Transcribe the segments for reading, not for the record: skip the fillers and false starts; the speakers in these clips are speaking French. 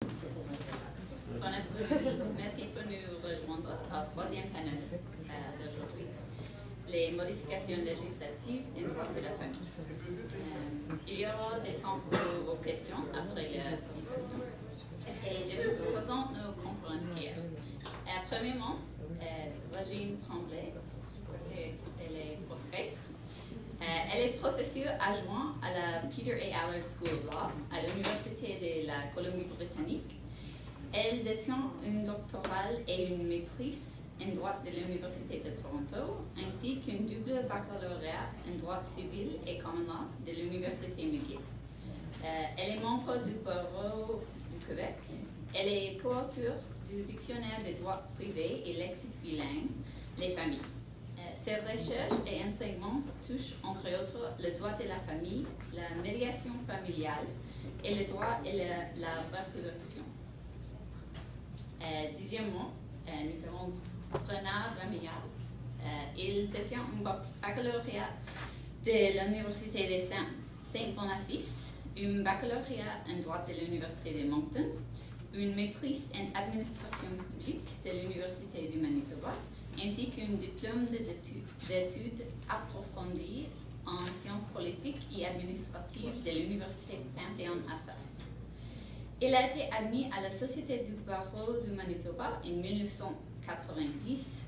Bon après-midi. Merci pour nous rejoindre au troisième panel d'aujourd'hui, les modifications législatives et droits de la famille. Il y aura des temps pour vos questions après la présentation. Et je vous présente nos conférencières. Premièrement, Régine Tremblay, elle est postgré. Elle est professeure adjointe à la Peter A. Allard School of Law à l'Université de la Colombie-Britannique. Elle détient une doctorale et une maîtrise en droit de l'Université de Toronto, ainsi qu'un double baccalauréat en droit civil et common law de l'Université McGill. Elle est membre du barreau du Québec. Elle est co-auteure du dictionnaire des droits privés et lexique bilingue, les familles. Ses recherches et enseignements touchent entre autres le droit de la famille, la médiation familiale et le droit et la reproduction. Deuxièmement, nous avons Renard Ramillard. Il détient un baccalauréat de l'Université de Saint-Boniface, un baccalauréat en droit de l'Université de Moncton, une maîtrise en administration publique de l'Université du Manitoba, ainsi qu'un diplôme d'études approfondies en sciences politiques et administratives de l'Université Panthéon-Assas. Il a été admis à la Société du barreau du Manitoba en 1990.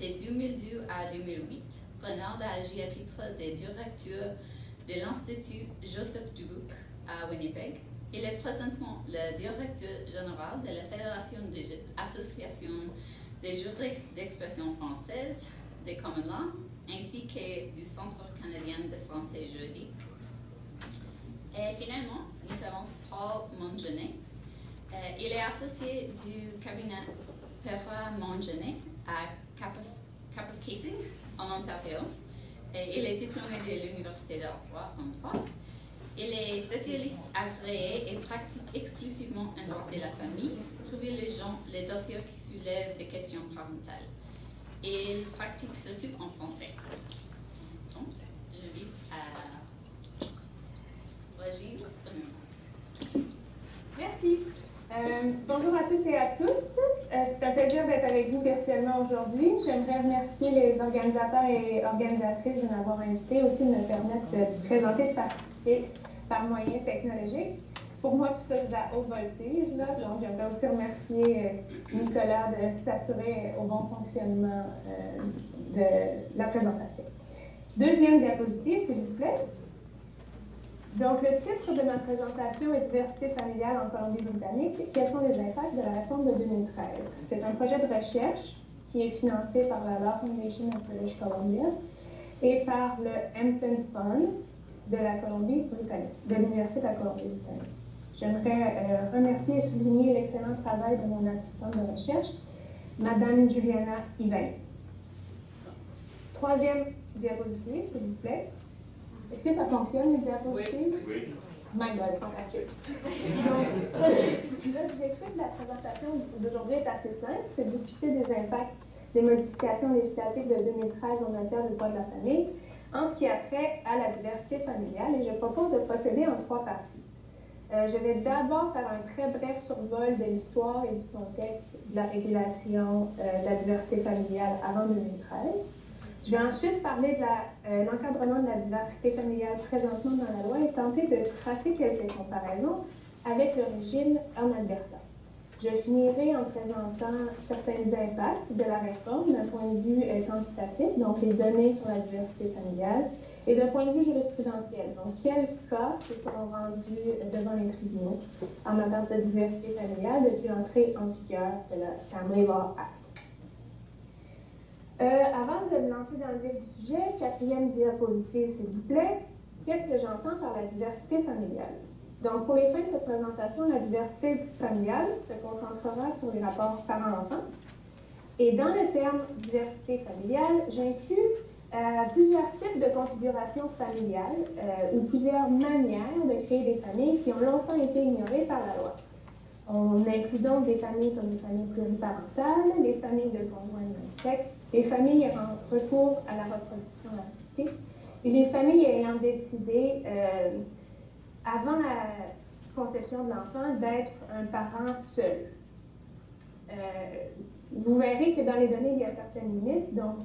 De 2002 à 2008, Renard a agi à titre de directeur de l'Institut Joseph Dubuc à Winnipeg. Il est présentement le directeur général de la Fédération des associations des juristes d'expression française, des common law, ainsi que du Centre canadien de français juridique. Et finalement, nous avons Paul Mongenet. Il est associé du cabinet Perra Mongenet à Kapuskasing, en Ontario. Et il est diplômé de l'Université d'Ottawa en droit. Il est spécialiste agréé et pratique exclusivement en droit de la famille, privilégiant les dossiers qui soulèvent des questions parentales. Il pratique surtout en français. Donc, j'invite à Régine. Merci. Bonjour à tous et à toutes. C'est un plaisir d'être avec vous virtuellement aujourd'hui. J'aimerais remercier les organisateurs et organisatrices de m'avoir invité, aussi de me permettre de présenter et de participer par moyen technologique. Pour moi, tout ça, c'est de la haute voltige. Là. Donc, j'aimerais aussi remercier Nicolas de s'assurer au bon fonctionnement de la présentation. Deuxième diapositive, s'il vous plaît. Donc, le titre de ma présentation est « Diversité familiale en Colombie-Britannique. Quels sont les impacts de la réforme de 2013 ?» C'est un projet de recherche qui est financé par la Law Foundation of British Columbia et par le Hampton Fund de la Colombie-Britannique, de l'Université de la Colombie-Britannique. J'aimerais remercier et souligner l'excellent travail de mon assistante de recherche, Madame Juliana Yvain. Troisième diapositive, s'il vous plaît. Est-ce que ça fonctionne, les diapositives? Oui. My God, fantastique. Donc, l'objectif de la présentation d'aujourd'hui est assez simple, c'est de discuter des impacts des modifications législatives de 2013 en matière de droit de la famille, en ce qui a trait à la diversité familiale, et je propose de procéder en trois parties. Je vais d'abord faire un très bref survol de l'histoire et du contexte de la régulation de la diversité familiale avant 2013. Je vais ensuite parler de l'encadrement de la diversité familiale présentement dans la loi et tenter de tracer quelques comparaisons avec le régime en Alberta. Je finirai en présentant certains impacts de la réforme d'un point de vue quantitatif, donc les données sur la diversité familiale, et d'un point de vue jurisprudentiel. Donc, quels cas se sont rendus devant les tribunaux en matière de diversité familiale depuis l'entrée en vigueur de la Family Law Act. Avant de me lancer dans le vif du sujet, quatrième diapositive, s'il vous plaît, qu'est-ce que j'entends par la diversité familiale? Donc, pour les fins de cette présentation, la diversité familiale se concentrera sur les rapports parents-enfants. Et dans le terme diversité familiale, j'inclus plusieurs types de configurations familiales ou plusieurs manières de créer des familles qui ont longtemps été ignorées par la loi. On inclut donc des familles comme les familles pluriparentales, les familles de conjoints de même sexe, les familles ayant recours à la reproduction assistée et les familles ayant décidé, avant conception de l'enfant d'être un parent seul. Vous verrez que dans les données, il y a certaines limites. Donc,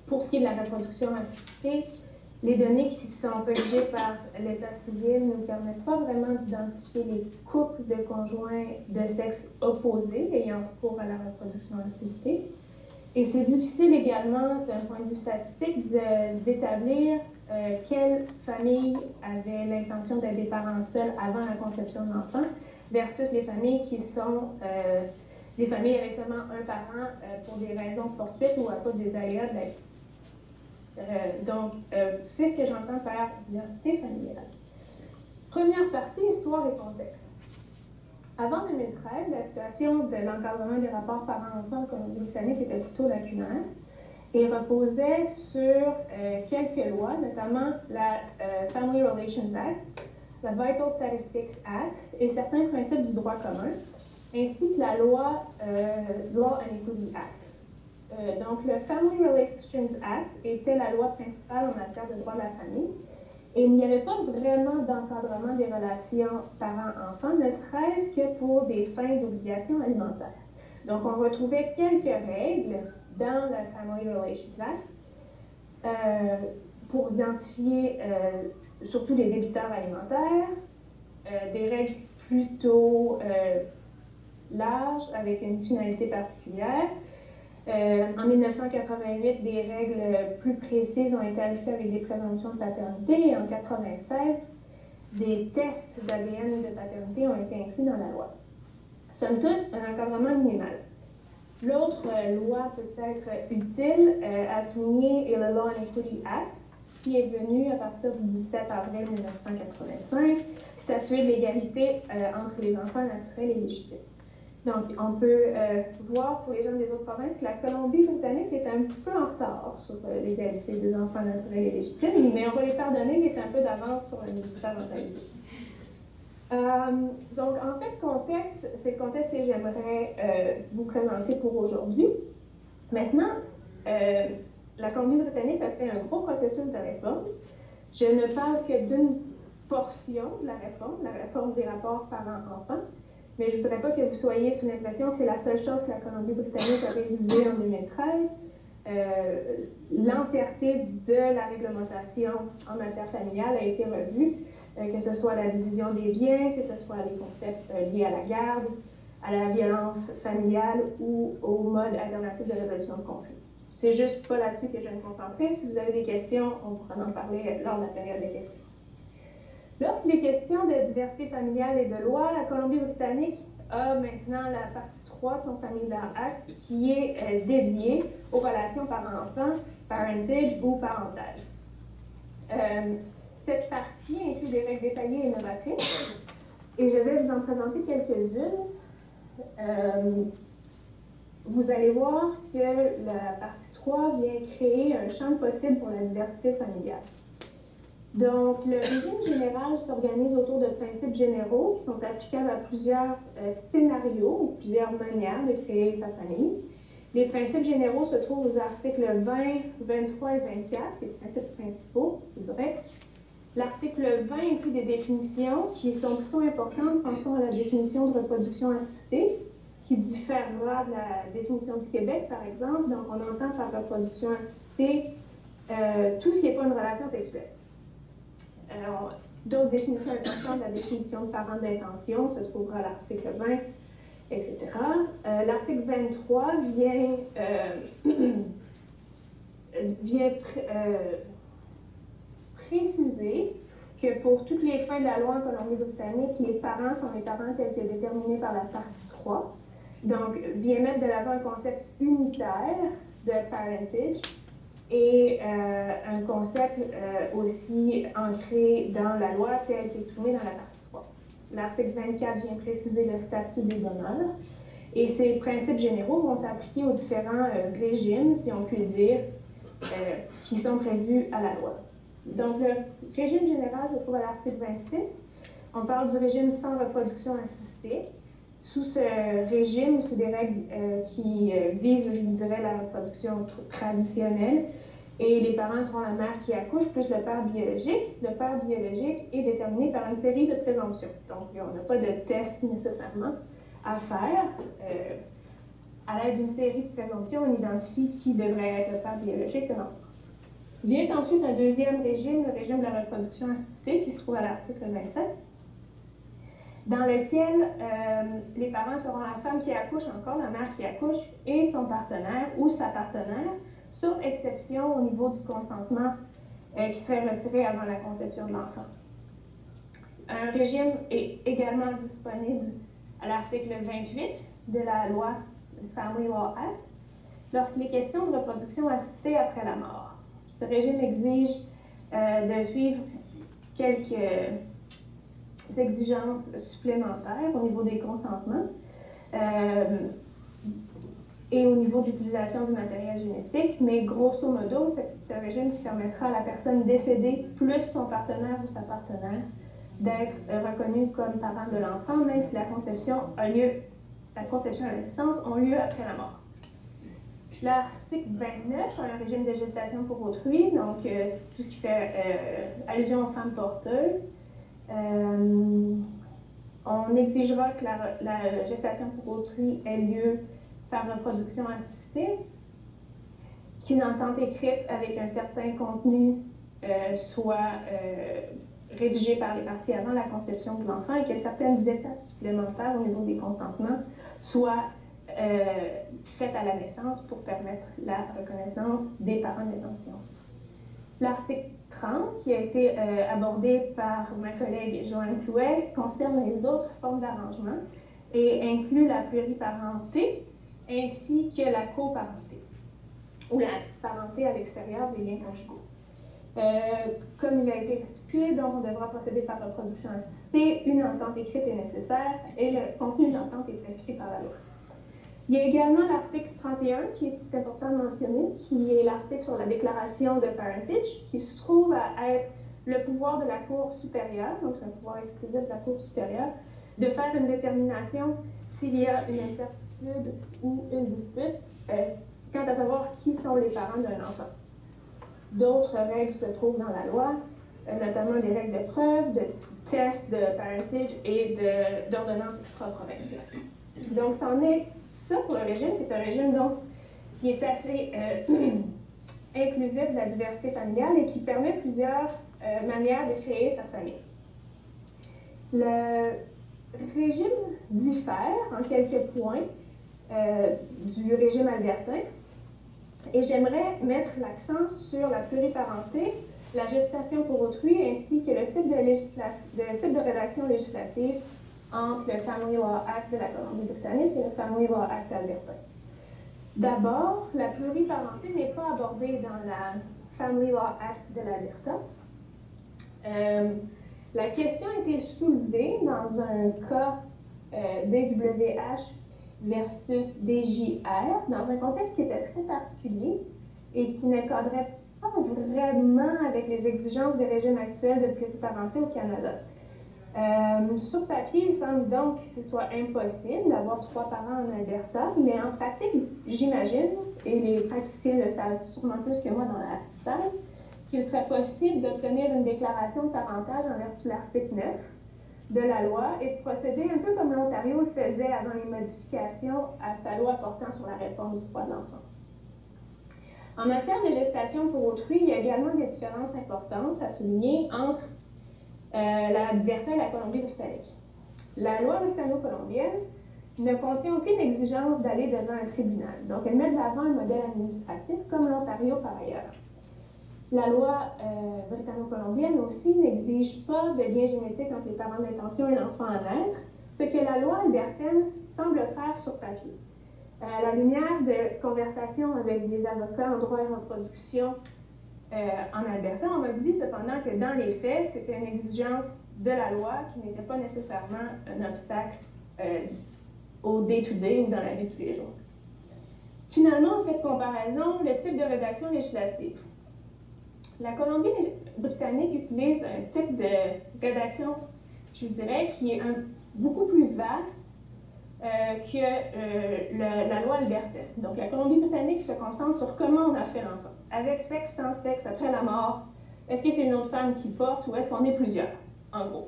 pour ce qui est de la reproduction assistée, les données qui sont colligées par l'état civil ne nous permettent pas vraiment d'identifier les couples de conjoints de sexe opposé ayant recours à la reproduction assistée. Et c'est difficile également, d'un point de vue statistique, d'établir quelles familles avaient l'intention d'être des parents seuls avant la conception de l'enfant versus les familles qui sont des familles avec seulement un parent pour des raisons fortuites ou à cause des aléas de la vie. Donc, c'est ce que j'entends par diversité familiale. Première partie, histoire et contexte. Avant 2013, la situation de l'encadrement des rapports parents-enfants en Colombie-Britannique était plutôt lacunaire et reposait sur quelques lois, notamment la Family Relations Act, la Vital Statistics Act et certains principes du droit commun, ainsi que la loi Law and Equity Act. Donc, le Family Relations Act était la loi principale en matière de droit de la famille. Et il n'y avait pas vraiment d'encadrement des relations parents-enfants, ne serait-ce que pour des fins d'obligation alimentaire. Donc, on retrouvait quelques règles dans la Family Relations Act pour identifier surtout les débiteurs alimentaires, des règles plutôt larges avec une finalité particulière. En 1988, des règles plus précises ont été ajoutées avec des présomptions de paternité et en 1996, des tests d'ADN de paternité ont été inclus dans la loi. Somme toute, un encadrement minimal. L'autre loi peut-être utile à souligner est le Law and Equity Act, qui est venu à partir du 17 avril 1985 statuer de l'égalité entre les enfants naturels et légitimes. Donc, on peut voir pour les gens des autres provinces que la Colombie-Britannique est un petit peu en retard sur l'égalité des enfants naturels et légitimes, mais on va les pardonner, il est un peu d'avance sur la multiparentalité. Donc, en fait, contexte, c'est le contexte que j'aimerais vous présenter pour aujourd'hui. Maintenant, la Colombie-Britannique a fait un gros processus de réforme. Je ne parle que d'une portion de la réforme des rapports parents-enfants. Mais je ne voudrais pas que vous soyez sous l'impression que c'est la seule chose que la Colombie-Britannique a révisée en 2013. L'entièreté de la réglementation en matière familiale a été revue, que ce soit la division des biens, que ce soit les concepts liés à la garde, à la violence familiale ou au mode alternatif de résolution de conflits. C'est juste pas là-dessus que je vais me concentrer. Si vous avez des questions, on pourra en parler lors de la période de questions. Lorsqu'il est question de diversité familiale et de loi, la Colombie-Britannique a maintenant la partie 3 de son Family Law Act qui est dédiée aux relations parents-enfants, parentage ou parentage. Cette partie inclut des règles détaillées et novatrices et je vais vous en présenter quelques-unes. Vous allez voir que la partie 3 vient créer un champ possible pour la diversité familiale. Donc, le régime général s'organise autour de principes généraux qui sont applicables à plusieurs scénarios ou plusieurs manières de créer sa famille. Les principes généraux se trouvent aux articles 20, 23 et 24, les principes principaux, je dirais. L'article 20 inclut des définitions qui sont plutôt importantes. Pensons à la définition de reproduction assistée, qui différera de la définition du Québec, par exemple. Donc, on entend par reproduction assistée tout ce qui n'est pas une relation sexuelle. D'autres définitions importantes, la définition de parent d'intention se trouvera à l'article 20, etc. L'article 23 vient préciser que pour toutes les fins de la loi en Colombie-Britannique, les parents sont les parents tels que déterminés par la partie 3. Donc, vient mettre de l'avant un concept unitaire de parentage et un concept aussi ancré dans la loi tel qu'exprimé dans la partie 3. L'article 24 vient préciser le statut des donneurs et ces principes généraux vont s'appliquer aux différents régimes, si on peut dire, qui sont prévus à la loi. Donc, le régime général se trouve à l'article 26. On parle du régime sans reproduction assistée. Sous ce régime, sous des règles qui visent, je dirais, la reproduction traditionnelle, Et les parents seront la mère qui accouche plus le père biologique. Le père biologique est déterminé par une série de présomptions. Donc, on n'a pas de test nécessairement à faire. À l'aide d'une série de présomptions, on identifie qui devrait être le père biologique de l'enfant. Vient ensuite un deuxième régime, le régime de la reproduction assistée, qui se trouve à l'article 27, dans lequel les parents seront la femme qui accouche encore, la mère qui accouche, et son partenaire ou sa partenaire, sauf exception au niveau du consentement qui serait retiré avant la conception de l'enfant. Un régime est également disponible à l'article 28 de la loi Family Law Act lorsqu'il est question de reproduction assistée après la mort. Ce régime exige de suivre quelques exigences supplémentaires au niveau des consentements et au niveau de l'utilisation du matériel génétique, mais grosso modo, c'est un régime qui permettra à la personne décédée plus son partenaire ou sa partenaire d'être reconnue comme parent de l'enfant, même si la conception et la naissance ont lieu après la mort. L'article 29, un régime de gestation pour autrui, donc tout ce qui fait allusion aux femmes porteuses. On exigera que la gestation pour autrui ait lieu par reproduction assistée, qu'une entente écrite avec un certain contenu soit rédigée par les parties avant la conception de l'enfant et que certaines étapes supplémentaires au niveau des consentements soient faites à la naissance pour permettre la reconnaissance des parents d'intention. L'article 30, qui a été abordé par ma collègue Joanne Clouet, concerne les autres formes d'arrangement et inclut la pluriparenté ainsi que la coparenté, ou la parenté à l'extérieur des liens conjugaux. Comme il a été expliqué, donc on devra procéder par reproduction assistée, une entente écrite est nécessaire et le contenu de l'entente est prescrit par la loi. Il y a également l'article 31 qui est important de mentionner, qui est l'article sur la déclaration de parentage, qui se trouve à être le pouvoir de la Cour supérieure, donc c'est un pouvoir exclusif de la Cour supérieure, de faire une détermination s'il y a une incertitude ou une dispute quant à savoir qui sont les parents d'un enfant. D'autres règles se trouvent dans la loi, notamment des règles de preuve, de tests de parentage et d'ordonnances extra-provinciales. Donc, c'en est ça pour le régime, qui est un régime donc, qui est assez inclusif de la diversité familiale et qui permet plusieurs manières de créer sa famille. Le régime diffère en quelques points du régime albertain et j'aimerais mettre l'accent sur la pluriparenté, la gestation pour autrui ainsi que le type de rédaction législative entre le Family Law Act de la Colombie-Britannique et le Family Law Act albertain. D'abord, la pluriparenté n'est pas abordée dans la Family Law Act de l'Alberta. La question a été soulevée dans un cas DWH versus DJR, dans un contexte qui était très particulier et qui ne cadrait pas vraiment avec les exigences des régimes actuels de pluriparenté au Canada. Sur papier, il semble donc que ce soit impossible d'avoir 3 parents en Alberta, mais en pratique, j'imagine, et les praticiens le savent sûrement plus que moi dans la salle, qu'il serait possible d'obtenir une déclaration de parentage en vertu de l'article 9 de la loi et de procéder un peu comme l'Ontario le faisait avant les modifications à sa loi portant sur la réforme du droit de l'enfance. En matière de gestation pour autrui, il y a également des différences importantes à souligner entre l'Alberta et la Colombie-Britannique. La loi britanno-colombienne ne contient aucune exigence d'aller devant un tribunal. Donc, elle met de l'avant un modèle administratif, comme l'Ontario par ailleurs. La loi britanno-colombienne aussi n'exige pas de lien génétique entre les parents d'intention et l'enfant à naître, ce que la loi albertaine semble faire sur papier. À la lumière de conversations avec des avocats en droit et reproduction en Alberta, on m'a dit cependant que dans les faits, c'était une exigence de la loi qui n'était pas nécessairement un obstacle au day-to-day ou dans la vie de tous les jours. Finalement, en fait de comparaison, le type de rédaction législative. La Colombie-Britannique utilise un type de rédaction, je dirais, qui est beaucoup plus vaste que la loi albertaine. Donc, la Colombie-Britannique se concentre sur comment on a fait l'enfant. Avec sexe, sans sexe, après la mort, est-ce que c'est une autre femme qui porte ou est-ce qu'on est plusieurs, en gros.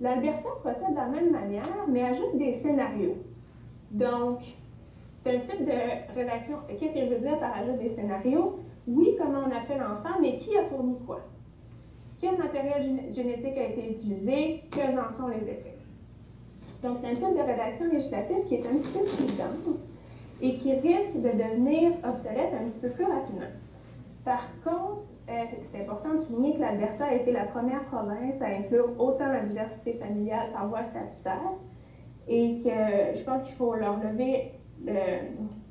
L'Alberta procède de la même manière, mais ajoute des scénarios. Donc, c'est un type de rédaction. Qu'est-ce que je veux dire par ajout des scénarios? Oui, comment on a fait l'enfant, mais qui a fourni quoi? Quel matériel génétique a été utilisé? Quels en sont les effets? Donc, c'est un type de rédaction législative qui est un petit peu plus dense et qui risque de devenir obsolète un petit peu plus rapidement. Par contre, c'est important de souligner que l'Alberta a été la première province à inclure autant la diversité familiale par voie statutaire et que je pense qu'il faut leur lever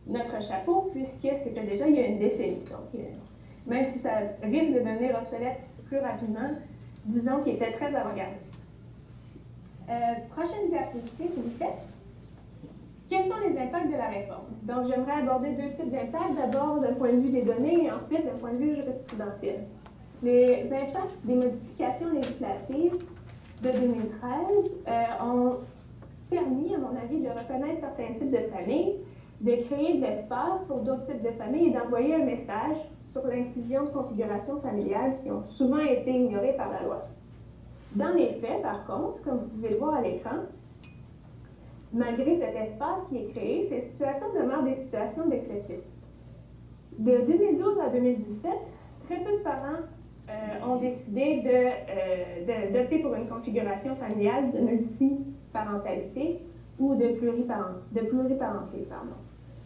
notre chapeau puisque c'était déjà il y a une décennie. Donc, même si ça risque de devenir obsolète plus rapidement, disons qu'il était très avant-gardiste. Prochaine diapositive, s'il vous plaît. Quels sont les impacts de la réforme? Donc, j'aimerais aborder deux types d'impacts. D'abord, d'un point de vue des données et ensuite d'un point de vue jurisprudentiel. Les impacts des modifications législatives de 2013 ont permis, à mon avis, de reconnaître certains types de familles, de créer de l'espace pour d'autres types de familles et d'envoyer un message sur l'inclusion de configurations familiales qui ont souvent été ignorées par la loi. Dans les faits, par contre, comme vous pouvez le voir à l'écran, malgré cet espace qui est créé, ces situations demeurent des situations d'exception. De 2012 à 2017, très peu de parents ont décidé d'opter pour une configuration familiale de multiparentalité ou de pluriparentalité.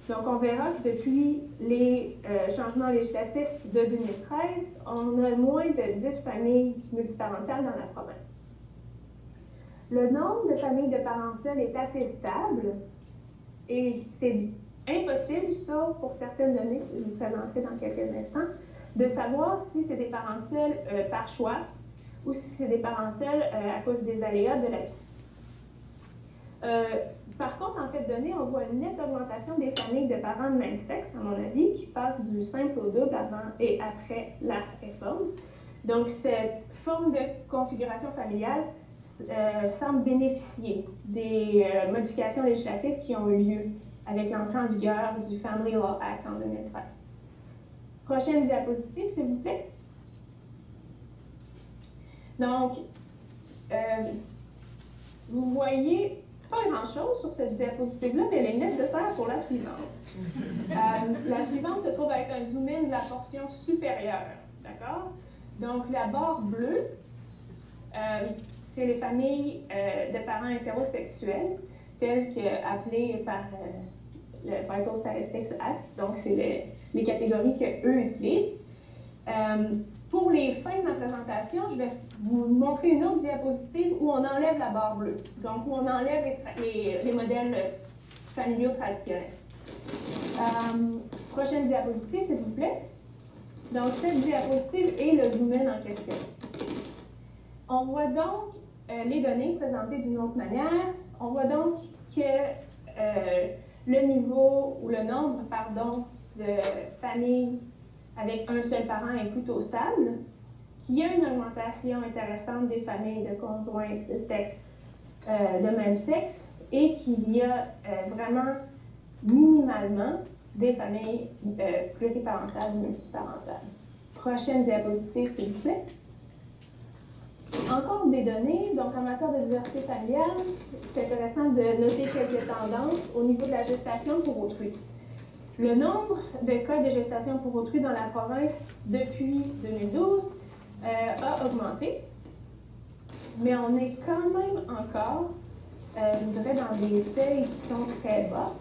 Donc, on verra que depuis les changements législatifs de 2013, on a moins de 10 familles multiparentales dans la province. Le nombre de familles de parents seuls est assez stable et c'est impossible, sauf pour certaines données que je vous présenterai dans quelques instants, de savoir si c'est des parents seuls par choix ou si c'est des parents seuls à cause des aléas de la vie. Par contre, en fait donné, on voit une nette augmentation des familles de parents de même sexe, à mon avis, qui passent du simple au double avant et après la réforme. Donc, cette forme de configuration familiale semble bénéficier des modifications législatives qui ont eu lieu avec l'entrée en vigueur du Family Law Act en 2013. Prochaine diapositive, s'il vous plaît. Donc, vous voyez pas grand-chose sur cette diapositive-là, mais elle est nécessaire pour la suivante. La suivante se trouve avec un zoom-in de la portion supérieure. D'accord? Donc, la barre bleue, c'est les familles de parents hétérosexuels, telles qu'appelées par le Vital Statistics Act. Donc, c'est les catégories qu'eux utilisent. Pour les fins de ma présentation, je vais vous montrer une autre diapositive où on enlève la barre bleue, donc où on enlève les modèles familiaux traditionnels. Prochaine diapositive, s'il vous plaît. Donc, cette diapositive est le zoom-in en question. On voit donc les données présentées d'une autre manière. On voit donc que le niveau ou le nombre, pardon, de familles avec un seul parent est plutôt stable, qu'il y a une augmentation intéressante des familles de conjoints de sexe de même sexe et qu'il y a vraiment minimalement des familles pluriparentales ou multiparentales. Prochaine diapositive, s'il vous plaît. Encore des données, donc en matière de diversité familiale, c'est intéressant de noter quelques tendances au niveau de la gestation pour autrui. Le nombre de cas de gestation pour autrui dans la province depuis 2012 a augmenté, mais on est quand même encore, je dirais, dans des seuils qui sont très bas.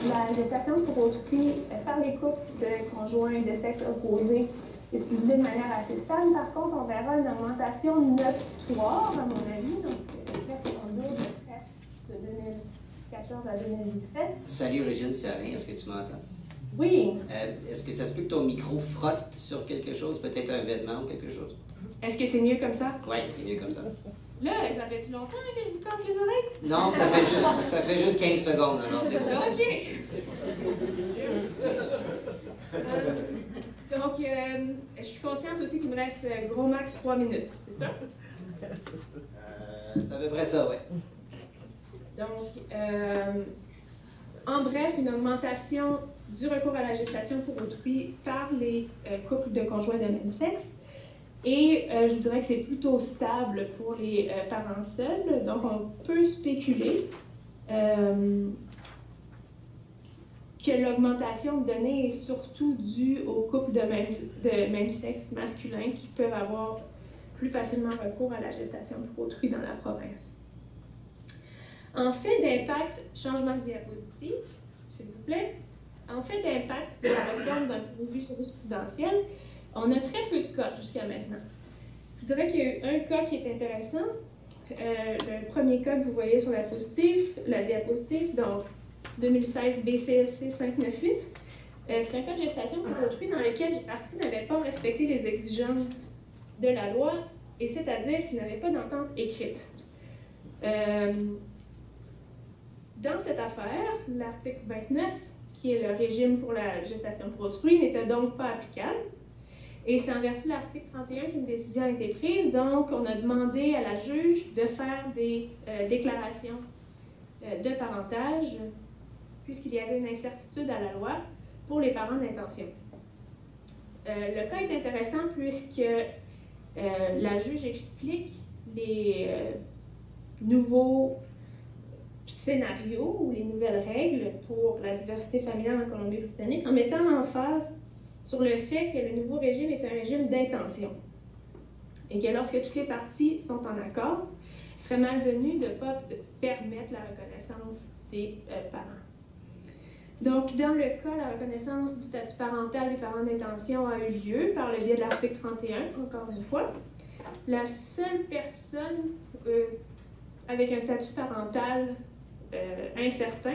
La gestation pour autrui par les couples de conjoints de sexe opposé est utilisée de manière assez stable. Par contre, on verra une augmentation notoire, à mon avis, donc presque en double, presque de 2014 à 2017. Salut Régine, c'est Alain, est-ce que tu m'entends? Oui. Est-ce que ça se peut que ton micro frotte sur quelque chose, peut-être un vêtement ou quelque chose? Est-ce que c'est mieux comme ça? Oui, c'est mieux comme ça. Là, ça fait-tu longtemps que je vous casse les oreilles? Non, ça fait juste 15 secondes, alors c'est bon. OK. Donc, je suis consciente aussi qu'il me reste gros max 3 minutes, c'est ça? C'est à peu près ça, oui. Donc, en bref, une augmentation du recours à la gestation pour autrui par les couples de conjoints de même sexe. Et je dirais que c'est plutôt stable pour les parents seuls. Donc, on peut spéculer que l'augmentation de données est surtout due aux couples de même sexe masculin qui peuvent avoir plus facilement recours à la gestation pour autrui dans la province. En fait d'impact, changement de diapositive, s'il vous plaît. En fait d'impact de la réforme d'un point de vue jurisprudentiel, on a très peu de cas jusqu'à maintenant. Je dirais qu'il y a eu un cas qui est intéressant. Le premier cas que vous voyez sur la diapositive, donc 2016 BCSC 598, c'est un cas de gestation pour autrui dans lequel les parties n'avaient pas respecté les exigences de la loi, et c'est-à-dire qu'ils n'avaient pas d'entente écrite. Dans cette affaire, l'article 29, qui est le régime pour la gestation pour autrui, n'était donc pas applicable. Et c'est en vertu de l'article 31 qu'une décision a été prise. Donc, on a demandé à la juge de faire des déclarations de parentage, puisqu'il y avait une incertitude à la loi pour les parents d'intention. Le cas est intéressant puisque la juge explique les nouveaux scénarios ou les nouvelles règles pour la diversité familiale en Colombie-Britannique en mettant l'emphase sur le fait que le nouveau régime est un régime d'intention et que lorsque toutes les parties sont en accord, il serait malvenu de ne pas permettre la reconnaissance des parents. Donc, dans le cas, la reconnaissance du statut parental des parents d'intention a eu lieu par le biais de l'article 31, encore une fois. La seule personne avec un statut parental incertain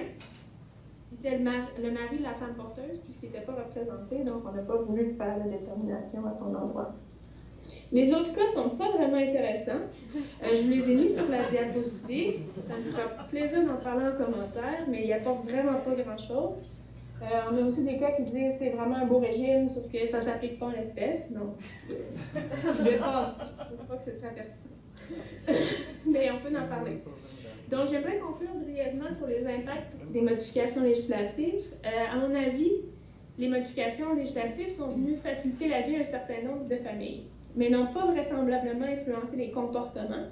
était le mari de la femme porteuse, puisqu'il n'était pas représenté, donc on n'a pas voulu faire la détermination à son endroit. Les autres cas ne sont pas vraiment intéressants. Je vous les ai mis sur la diapositive. Ça me fera plaisir d'en parler en commentaire, mais il n'y apporte vraiment pas grand-chose. On a aussi des cas qui disent que c'est vraiment un beau régime, sauf que ça ne s'applique pas en l'espèce. Donc, je vais passer. Je ne pense pas que c'est très pertinent. Mais on peut en parler. Donc, j'aimerais conclure brièvement sur les impacts des modifications législatives. À mon avis, les modifications législatives sont venues faciliter la vie à un certain nombre de familles, mais n'ont pas vraisemblablement influencé les comportements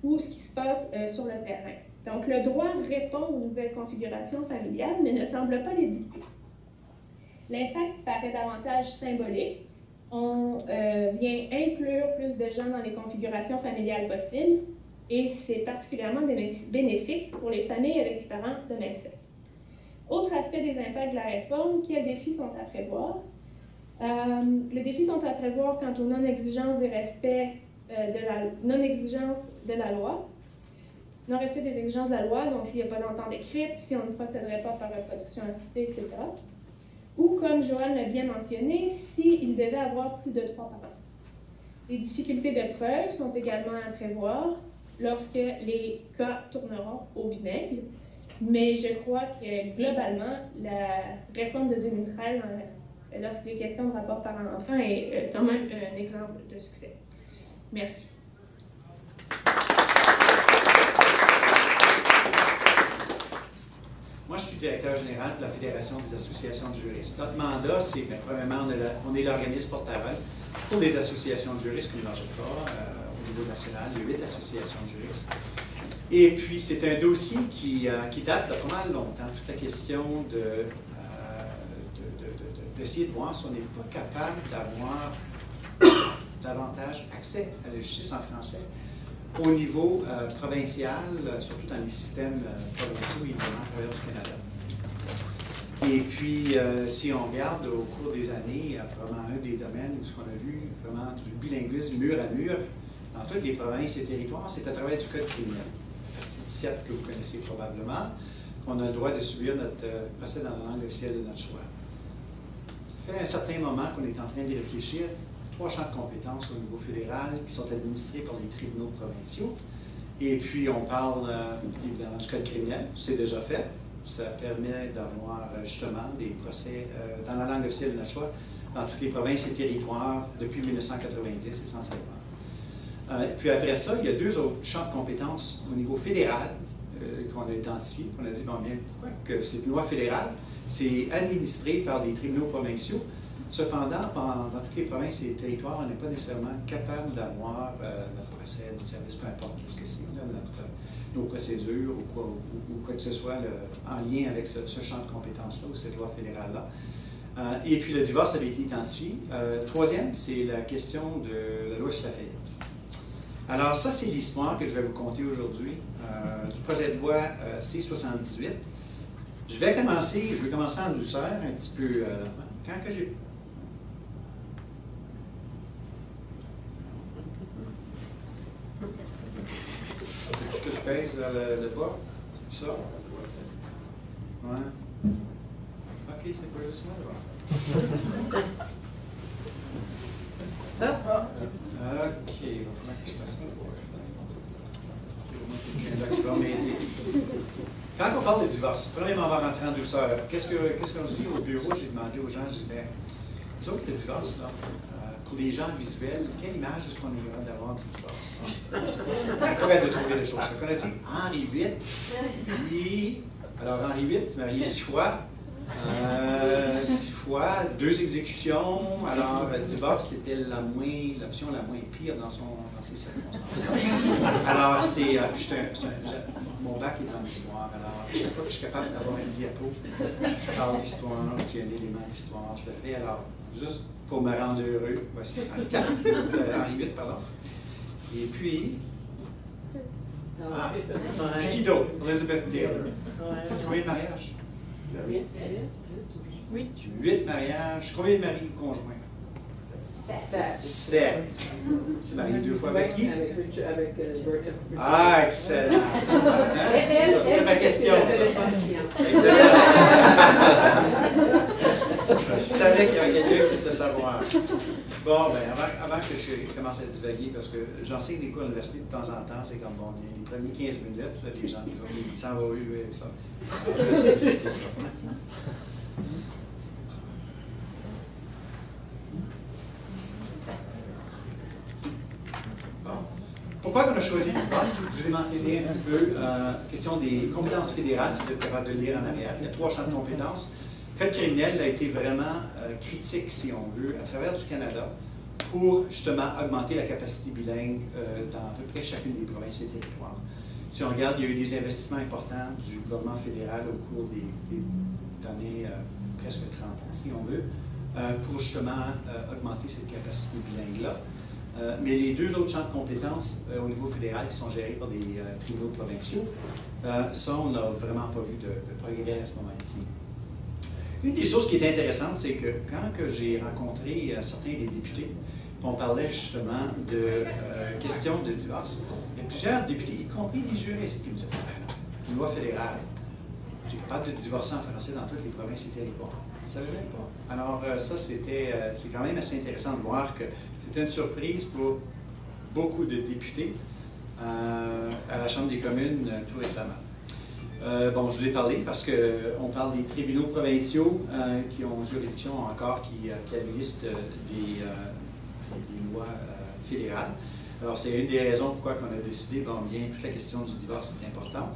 ou ce qui se passe sur le terrain. Donc, le droit répond aux nouvelles configurations familiales, mais ne semble pas les dicter. L'impact paraît davantage symbolique. On vient inclure plus de gens dans les configurations familiales possibles, et c'est particulièrement bénéfique pour les familles avec des parents de même sexe. Autre aspect des impacts de la réforme, quels défis sont à prévoir? Les défis sont à prévoir quant aux non-exigences des respects de la non-exigence de la loi, non-respect des exigences de la loi, donc s'il n'y a pas d'entente écrite, si on ne procéderait pas par reproduction assistée, etc. Ou, comme Joanne l'a bien mentionné, s'il devait avoir plus de 3 parents. Les difficultés de preuve sont également à prévoir lorsque les cas tourneront au vinaigre, mais je crois que globalement, la réforme de 2013, lorsqu'il est question de rapport parent-enfant, est quand même un exemple de succès. Merci. Moi, je suis directeur général de la Fédération des associations de juristes. Notre mandat, c'est, premièrement, on est l'organisme porte-parole pour les associations de juristes comme l'AGEFA, au niveau national, il y a 8 associations de juristes. Et puis, c'est un dossier qui date de pas mal longtemps, toute la question d'essayer de voir si on n'est pas capable d'avoir davantage accès à la justice en français au niveau provincial, surtout dans les systèmes provinciaux, évidemment, à travers du Canada. Et puis, si on regarde au cours des années, vraiment un des domaines où on a vu vraiment du bilinguisme mur à mur, dans toutes les provinces et territoires, c'est à travers du Code criminel. La partie 17 que vous connaissez probablement, qu'on a le droit de subir notre procès dans la langue officielle de notre choix. Ça fait un certain moment qu'on est en train de réfléchir 3 champs de compétences au niveau fédéral qui sont administrés par les tribunaux provinciaux. Et puis, on parle évidemment du Code criminel, c'est déjà fait. Ça permet d'avoir justement des procès dans la langue officielle de notre choix dans toutes les provinces et territoires depuis 1990 essentiellement. Puis après ça, il y a 2 autres champs de compétences au niveau fédéral qu'on a identifiées. On a dit, bon, bien, pourquoi que cette loi fédérale, c'est administré par des tribunaux provinciaux. Cependant, dans toutes les provinces et territoires, on n'est pas nécessairement capable d'avoir notre procès, notre service, peu importe ce que c'est, nos procédures ou quoi que ce soit en lien avec ce champ de compétences-là ou cette loi fédérale-là. Et puis le divorce avait été identifié. Troisième, c'est la question de la loi sur Lafayette. Alors ça, c'est l'histoire que je vais vous conter aujourd'hui du projet de loi C-78. Je vais commencer en douceur, un petit peu lentement. Quand que j'ai... Est-ce que je pèse vers le bas? Ça? Ouais. OK, c'est pas juste moi, là. OK, il va falloir que je fasse ça. Quelqu'un là qui va m'aider. Quand on parle de divorce, premièrement, on va rentrer en douceur. Qu'est-ce qu'on dit au bureau? J'ai demandé aux gens, je dis, bien, vous autres, le divorce, là, pour les gens visuels, quelle image est-ce qu'on est capable d'avoir du divorce? On est capable de trouver des choses. On a dit Henri VIII, puis, alors Henri VIII, marié 6 fois. 6 fois, 2 exécutions. Alors, divorce, c'était l'option la moins pire dans ces circonstances. Alors, mon bac est en histoire. Alors, chaque fois que je suis capable d'avoir un diapo qui parle d'histoire, qui a un élément d'histoire, je le fais. Alors, juste pour me rendre heureux, voici Henri VIII, pardon. Et puis, puis qui d'autre? Elizabeth Taylor. Combien de mariages? 8 mariages. Combien de maris conjoints? 7. C'est marié 2 fois avec qui? Avec Bertha. Ah, excellent. C'était ma question, ça. Exactement. Je savais qu'il y avait quelqu'un qui devait savoir. Bon, bien, avant que je commence à divaguer, parce que j'enseigne des cours à l'université de temps en temps, c'est comme bon, bien, les premiers 15 minutes, là, les gens disent, ils s'en vont avec ça. Alors, je vais essayer d'éviter ça. Bon. Pourquoi on a choisi le divorce? Je vous ai mentionné un petit peu question des compétences fédérales, si vous êtes capable de le lire en arrière. Il y a 3 champs de compétences. Le code criminel a été vraiment critique, si on veut, à travers du Canada, pour justement augmenter la capacité bilingue dans à peu près chacune des provinces et territoires. Si on regarde, il y a eu des investissements importants du gouvernement fédéral au cours des années presque 30 ans, si on veut, pour justement augmenter cette capacité bilingue-là. Mais les 2 autres champs de compétences au niveau fédéral qui sont gérés par des tribunaux provinciaux, ça, on n'a vraiment pas vu de progrès à ce moment-ci. Une des choses qui est intéressante, c'est que quand j'ai rencontré certains des députés, on parlait justement de questions de divorce, il y a plusieurs députés, y compris des juristes, qui me disaient « une loi fédérale, tu es capable de divorcer en français dans toutes les provinces et territoires. » Ça ne savais même pas. Alors ça, c'est quand même assez intéressant de voir que c'était une surprise pour beaucoup de députés à la Chambre des communes tout récemment. Bon, je vous ai parlé parce qu'on parle des tribunaux provinciaux qui ont juridiction encore, qui administrent des lois fédérales. Alors, c'est une des raisons pourquoi on a décidé, bon, bien, toute la question du divorce est importante.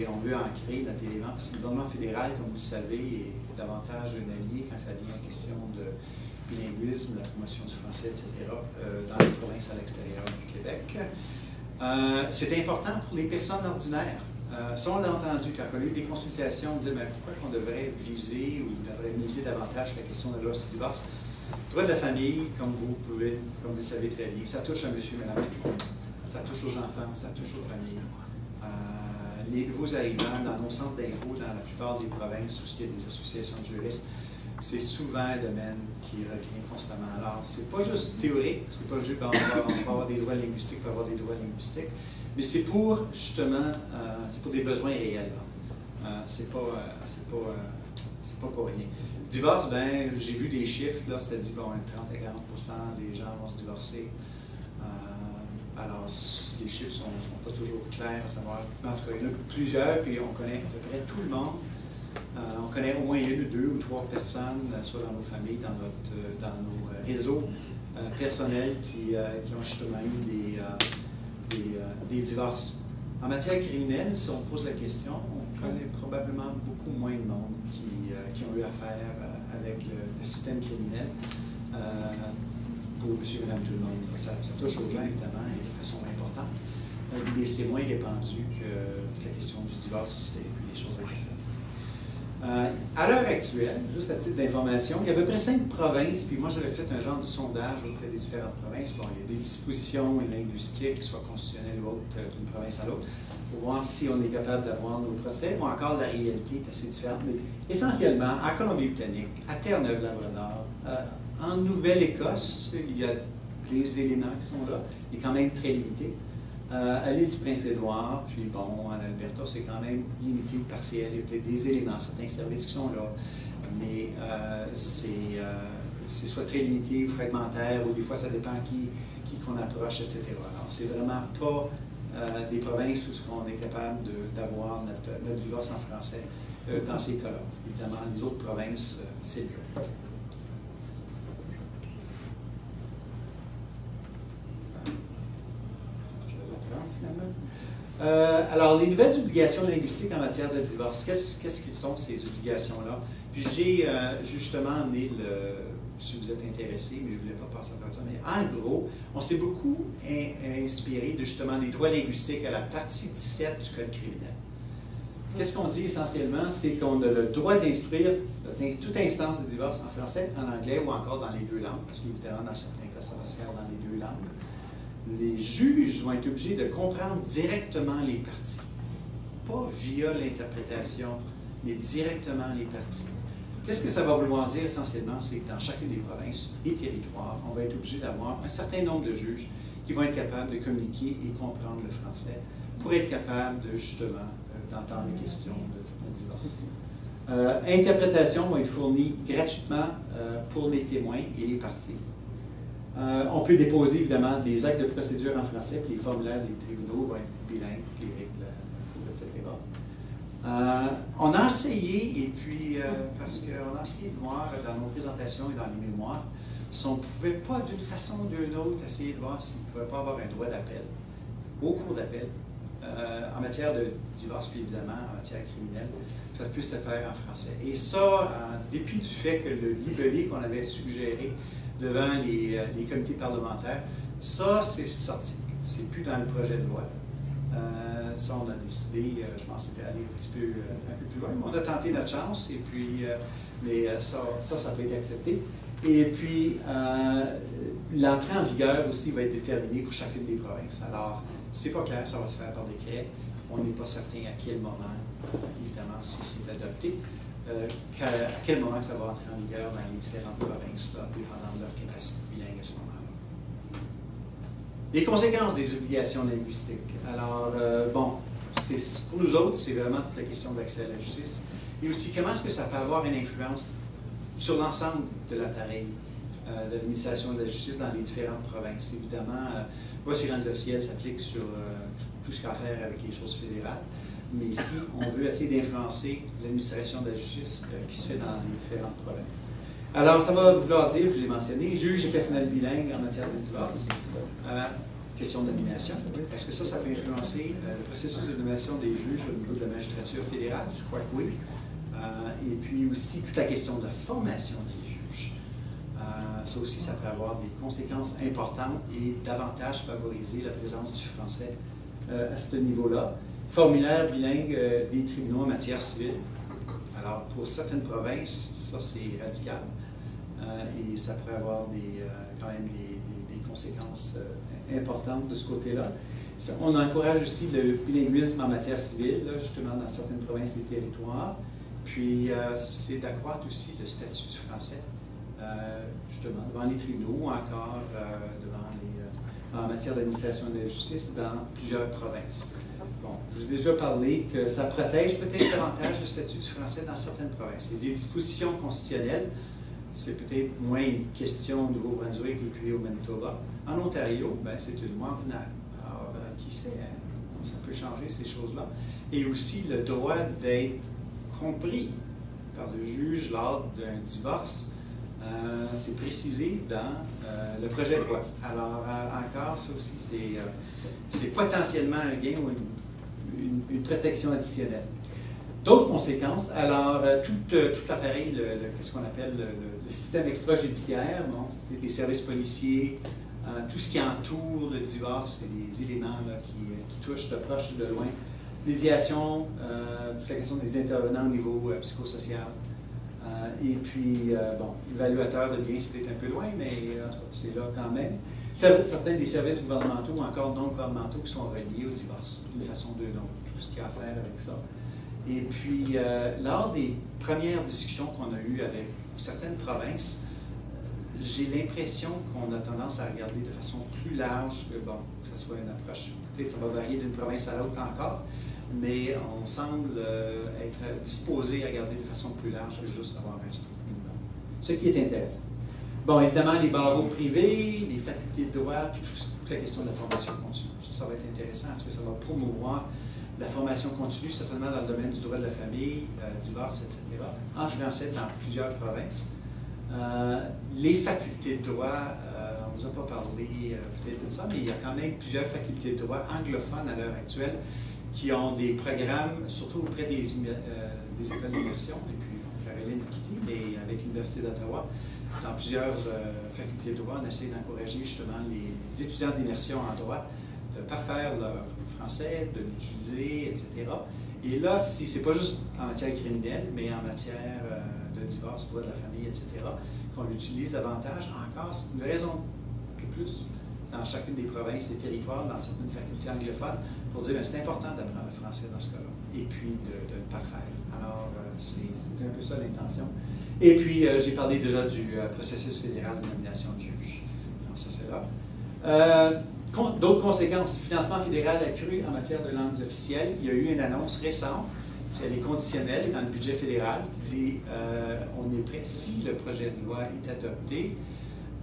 On veut ancrer notre élément, parce que le gouvernement fédéral, comme vous le savez, est davantage un allié quand ça vient en question de bilinguisme, la promotion du français, etc., dans les provinces à l'extérieur du Québec. C'est important pour les personnes ordinaires. Ça, on l'a entendu quand on a eu des consultations, on disait mais pourquoi on devrait viser ou devrait miser davantage sur la question de la loi sur le divorce. Le droit de la famille, comme vous le savez très bien, ça touche à monsieur et madame, ça touche aux enfants, ça touche aux familles. Les nouveaux arrivants dans nos centres d'info, dans la plupart des provinces où il y a des associations de juristes, c'est souvent un domaine qui revient constamment. Alors, c'est pas juste théorique, c'est pas juste on va avoir des droits linguistiques, on va avoir des droits linguistiques, mais c'est pour, justement, c'est pour des besoins réels. C'est pas pour rien. Le divorce, ben, j'ai vu des chiffres, là, ça dit, bon, 30 à 40% des gens vont se divorcer. Alors, les chiffres ne sont pas toujours clairs à savoir. En tout cas, il y en a plusieurs, puis on connaît à peu près tout le monde. On connaît au moins 1 ou 2 ou 3 personnes, soit dans nos familles, dans nos réseaux personnels qui ont justement eu des divorces. En matière criminelle, si on pose la question, on connaît probablement beaucoup moins de monde qui ont eu affaire avec le système criminel. Pour monsieur et madame tout le monde. Ça touche aux gens, évidemment, et de façon importante. Mais c'est moins répandu que la question du divorce et puis les choses avec la famille. À l'heure actuelle, juste à titre d'information, il y a à peu près 5 provinces, puis moi j'avais fait un genre de sondage auprès des différentes provinces. Bon, il y a des dispositions linguistiques, soit constitutionnelles ou autres, d'une province à l'autre, pour voir si on est capable d'avoir nos procès, ou encore la réalité est assez différente. Mais essentiellement, à Colombie-Britannique, à Terre-Neuve-Labrador, en Nouvelle-Écosse, il y a des éléments qui sont là, il est quand même très limité. À l'île du Prince-Édouard, puis bon, en Alberta, c'est quand même limité, partiel. Il y a peut-être des éléments, certains services qui sont là, mais c'est soit très limité ou fragmentaire, ou des fois ça dépend qui qu'on approche, etc. Alors, c'est vraiment pas des provinces où on est capable d'avoir notre divorce en français dans ces cas-là. Évidemment, les autres provinces, c'est le cas. Alors, les nouvelles obligations linguistiques en matière de divorce, qu'est-ce qu'ils sont, ces obligations-là? Puis j'ai justement amené si vous êtes intéressé, mais je ne voulais pas passer par ça, mais en gros, on s'est beaucoup inspiré de justement des droits linguistiques à la partie 17 du Code criminel. Qu'est-ce qu'on dit essentiellement? C'est qu'on a le droit d'instruire toute instance de divorce en français, en anglais ou encore dans les deux langues, parce qu'évidemment, dans certains cas, ça va se faire dans les deux langues. Les juges vont être obligés de comprendre directement les parties. Pas via l'interprétation, mais directement les parties. Qu'est-ce que ça va vouloir dire essentiellement? C'est que dans chacune des provinces et territoires, on va être obligé d'avoir un certain nombre de juges qui vont être capables de communiquer et comprendre le français pour être capables de justement d'entendre les questions de divorce. Interprétation va être fournie gratuitement pour les témoins et les parties. On peut déposer évidemment des actes de procédure en français, puis les formulaires des tribunaux vont être bilingues, les règles, etc. On a essayé, et puis, parce qu'on a essayé de voir dans nos présentations et dans les mémoires, si on ne pouvait pas d'une façon ou d'une autre essayer de voir s'il ne pouvait pas avoir un droit d'appel, au cours d'appel, en matière de divorce, puis évidemment en matière criminelle, que ça puisse se faire en français. Et ça, en dépit du fait que le libellé qu'on avait suggéré devant les comités parlementaires, ça, c'est sorti. C'est plus dans le projet de loi. Ça, on a décidé, je pense que c'était aller un peu plus loin, mais on a tenté notre chance, et puis, mais ça peut être accepté. Et puis, l'entrée en vigueur aussi va être déterminée pour chacune des provinces. Alors, c'est pas clair, ça va se faire par décret. On n'est pas certain à quel moment, évidemment, si c'est adopté, à quel moment que ça va entrer en vigueur dans les différentes provinces, là, dépendant de leur capacité bilingue à ce moment-là. Les conséquences des obligations linguistiques. Alors, bon, pour nous autres, c'est vraiment toute la question d'accès à la justice. Et aussi, comment est-ce que ça peut avoir une influence sur l'ensemble de l'appareil de l'administration de la justice dans les différentes provinces. Évidemment, voici les rangs officiels s'appliquent sur tout ce qu'il y a à faire avec les choses fédérales. Mais ici, on veut essayer d'influencer l'administration de la justice qui se fait dans les différentes provinces. Alors, ça va vouloir dire, je vous ai mentionné, juge et personnel bilingue en matière de divorce. Question de nomination. Est-ce que ça peut influencer le processus de nomination des juges au niveau de la magistrature fédérale? Je crois que oui. Et puis aussi, toute la question de la formation des juges. Ça aussi, ça peut avoir des conséquences importantes et davantage favoriser la présence du français à ce niveau-là. Formulaire bilingue des tribunaux en matière civile. Alors, pour certaines provinces, ça, c'est radical. Et ça pourrait avoir quand même des conséquences importantes de ce côté-là. On encourage aussi le bilinguisme en matière civile, là, justement, dans certaines provinces et territoires. Puis, c'est d'accroître aussi le statut du français, justement, devant les tribunaux ou encore en matière d'administration de la justice dans plusieurs provinces. Bon, je vous ai déjà parlé que ça protège peut-être davantage le statut du français dans certaines provinces. Il y a des dispositions constitutionnelles, c'est peut-être moins une question au Nouveau-Brunswick et puis au Manitoba. En Ontario, c'est une loi ordinaire. Alors, qui sait, ça peut changer ces choses-là. Et aussi le droit d'être compris par le juge lors d'un divorce, c'est précisé dans le projet de loi. Alors, encore, ça aussi, c'est potentiellement un gain ou une protection additionnelle. D'autres conséquences, alors tout l'appareil, qu'est-ce qu'on appelle le système extrajudiciaire, bon, les services policiers, tout ce qui entoure le divorce, c'est des éléments là, qui touchent de proche et de loin. Médiation, toute la question des intervenants au niveau psychosocial. Et puis, bon, évaluateur de biens, c'est peut-être un peu loin, mais c'est là quand même. Certains des services gouvernementaux ou encore non gouvernementaux qui sont reliés au divorce, d'une façon ou d'une autre, tout ce qu'il y a à faire avec ça. Et puis, lors des premières discussions qu'on a eues avec certaines provinces, j'ai l'impression qu'on a tendance à regarder de façon plus large que, bon, que ce soit une approche. Ça va varier d'une province à l'autre encore, mais on semble être disposé à regarder de façon plus large que juste avoir un strict minimum. Ce qui est intéressant. Bon, évidemment, les barreaux privés, les facultés de droit, puis toute la question de la formation continue. Ça va être intéressant. Est-ce que ça va promouvoir la formation continue, certainement dans le domaine du droit de la famille, divorce, etc., en français dans plusieurs provinces. Les facultés de droit, on ne vous a pas parlé peut-être de ça, mais il y a quand même plusieurs facultés de droit anglophones à l'heure actuelle qui ont des programmes, surtout auprès des écoles d'immersion, et puis Caroline a quitté, mais avec l'Université d'Ottawa, dans plusieurs facultés de droit, on essaie d'encourager justement les étudiants d'immersion en droit de parfaire leur français, de l'utiliser, etc. Et là, si ce n'est pas juste en matière criminelle, mais en matière de divorce, droit de la famille, etc., qu'on l'utilise davantage, encore, c'est une raison de plus dans chacune des provinces et territoires, dans certaines facultés anglophones, pour dire que c'est important d'apprendre le français dans ce cas-là, et puis de le parfaire. Alors, c'est un peu ça l'intention. Et puis, j'ai parlé déjà du processus fédéral de nomination de juge. Alors, ça, c'est là. D'autres conséquences. Financement fédéral accru en matière de langues officielles. Il y a eu une annonce récente, elle est conditionnelle dans le budget fédéral, qui dit on est prêt, si le projet de loi est adopté,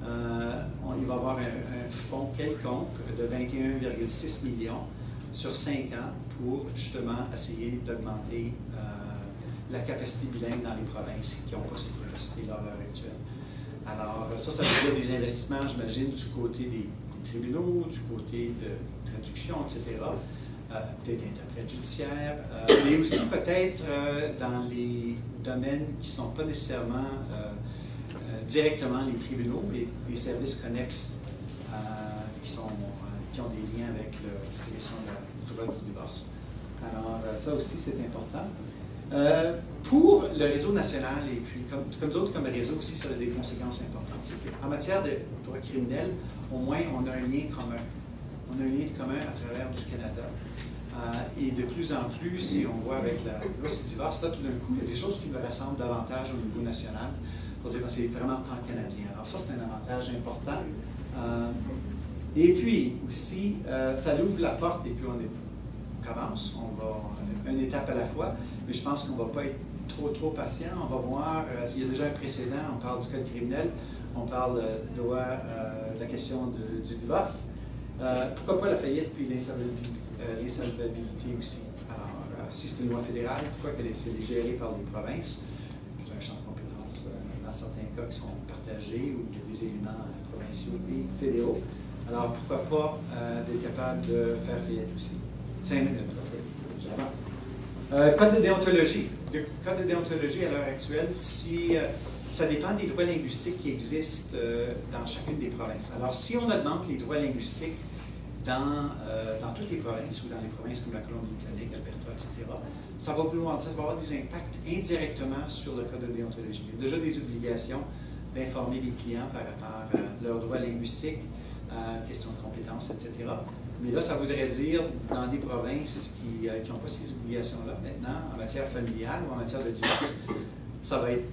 il va y avoir un fonds quelconque de 21,6 millions sur 5 ans pour justement essayer d'augmenter la capacité bilingue dans les provinces qui n'ont pas cette capacité-là à l'heure actuelle. Alors, ça veut dire des investissements, j'imagine, du côté des tribunaux, du côté de traduction, etc., peut-être interprète judiciaire, mais aussi peut-être dans les domaines qui ne sont pas nécessairement directement les tribunaux, mais les services connexes qui ont des liens avec la question du droit du divorce. Alors, ça aussi, c'est important. Pour le réseau national, et puis comme d'autres comme le réseau aussi, ça a des conséquences importantes. En matière de droit criminel, au moins, on a un lien commun. On a un lien commun à travers du Canada. Et de plus en plus, si on voit avec la loi sur le divorce, là, tout d'un coup, il y a des choses qui me rassemblent davantage au niveau national, pour dire que c'est vraiment pan-canadien. Alors ça, c'est un avantage important. Et puis, aussi, ça ouvre la porte, et puis on commence, on va une étape à la fois, mais je pense qu'on ne va pas être trop patient. On va voir, il y a déjà un précédent, on parle du code criminel, on parle de la question du divorce. Pourquoi pas la faillite puis l'insolvabilité aussi? Alors, si c'est une loi fédérale, pourquoi c'est géré par les provinces? C'est un champ de compétences dans certains cas qui sont partagés où il y a des éléments provinciaux et fédéraux. Alors, pourquoi pas d'être capable de faire faillite aussi? 5 minutes, OK, j'avance. Code de déontologie. Le code de déontologie à l'heure actuelle, ça dépend des droits linguistiques qui existent dans chacune des provinces. Alors, si on augmente les droits linguistiques dans toutes les provinces ou dans les provinces comme la Colombie-Britannique, Alberta, etc., ça va vouloir dire, ça va avoir des impacts indirectement sur le code de déontologie. Il y a déjà des obligations d'informer les clients par rapport à leurs droits linguistiques, questions de compétences, etc. Mais là, ça voudrait dire, dans des provinces qui n'ont pas ces obligations-là, maintenant, en matière familiale ou en matière de divorce, ça va être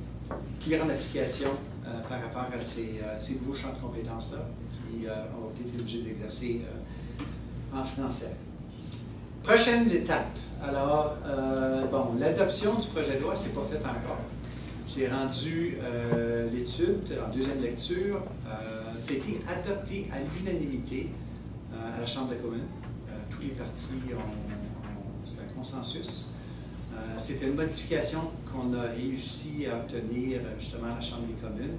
plus en application par rapport à ces nouveaux champs de compétences-là qui ont été obligés d'exercer en français. Prochaines étapes. Alors, bon, l'adoption du projet de loi, ce n'est pas fait encore. J'ai rendu l'étude en deuxième lecture. C'était adopté à l'unanimité à la Chambre des communes. Tous les partis c'est un consensus. C'était une modification qu'on a réussi à obtenir justement à la Chambre des communes,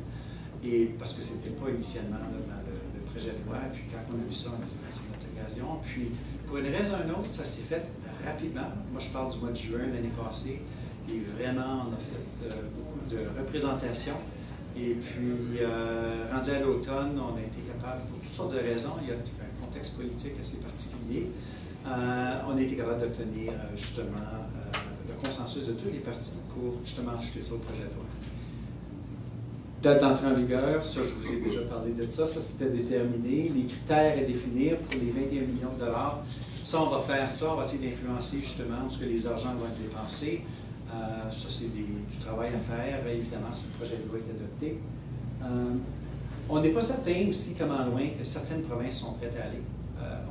et parce que ce n'était pas initialement là, dans le projet de loi. Puis quand on a vu ça, on a dit c'est notre occasion. Puis pour une raison ou une autre, ça s'est fait rapidement. Moi, je parle du mois de juin l'année passée. Et vraiment, on a fait beaucoup de représentations. Et puis, rendu à l'automne, on a été capable, pour toutes sortes de raisons, il y a un contexte politique assez particulier, on a été capable d'obtenir justement le consensus de tous les partis pour justement ajouter ça au projet de loi. Date d'entrée en vigueur, ça, je vous ai déjà parlé de ça, c'était déterminé. Les critères à définir pour les 21 millions de dollars, ça, on va faire ça, on va essayer d'influencer justement où ce que les argents vont être dépensés. Ça, c'est du travail à faire, évidemment, si le projet de loi est adopté. On n'est pas certain aussi comment loin que certaines provinces sont prêtes à aller.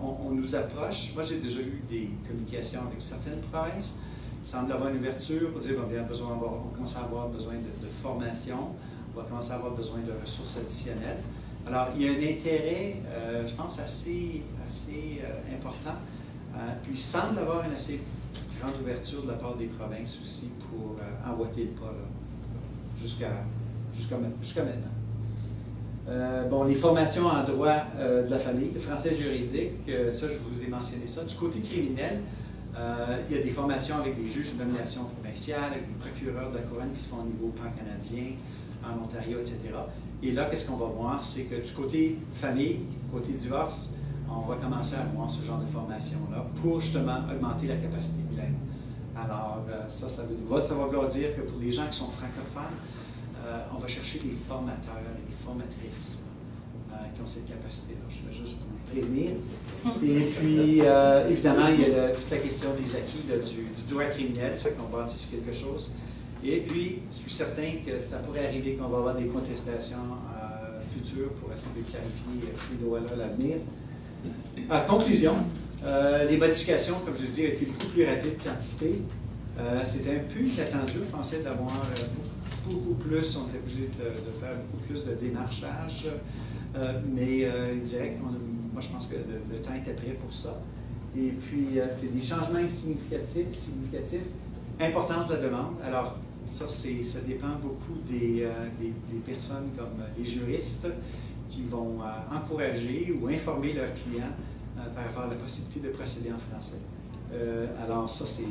On nous approche. Moi, j'ai déjà eu des communications avec certaines provinces. Il semble avoir une ouverture pour dire on commence à avoir besoin de formation, on va commencer à avoir besoin de ressources additionnelles. Alors, il y a un intérêt, je pense, assez important. Puis, il semble avoir une assez grande ouverture de la part des provinces aussi pour emboîter le pas, jusqu'à maintenant. Bon, les formations en droit de la famille, le français juridique, ça, je vous ai mentionné ça. Du côté criminel, il y a des formations avec des juges de nomination provinciale, avec des procureurs de la couronne qui se font au niveau pan-canadien, en Ontario, etc. Et là, qu'est-ce qu'on va voir? C'est que du côté famille, côté divorce, on va commencer à avoir ce genre de formation-là pour justement augmenter la capacité bilingue. Alors, ça va vouloir dire que pour les gens qui sont francophones, on va chercher des formateurs et des formatrices qui ont cette capacité-là. Je vais juste vous prévenir. Et puis, évidemment, il y a toute la question des acquis là, du droit criminel, ça fait qu'on bâtit sur quelque chose. Et puis, je suis certain que ça pourrait arriver qu'on va avoir des contestations futures pour essayer de clarifier ces droits-là à l'avenir. En conclusion, les modifications, comme je le dis, ont été beaucoup plus rapides qu'anticipées. C'était un peu inattendu. On pensait d'avoir beaucoup plus, on était obligé de faire beaucoup plus de démarchage. Mais direct, moi je pense que le temps était prêt pour ça. Et puis, c'est des changements significatifs. Importance de la demande. Alors, ça dépend beaucoup des personnes comme les juristes qui vont encourager ou informer leurs clients par rapport à la possibilité de procéder en français. Alors ça, c'est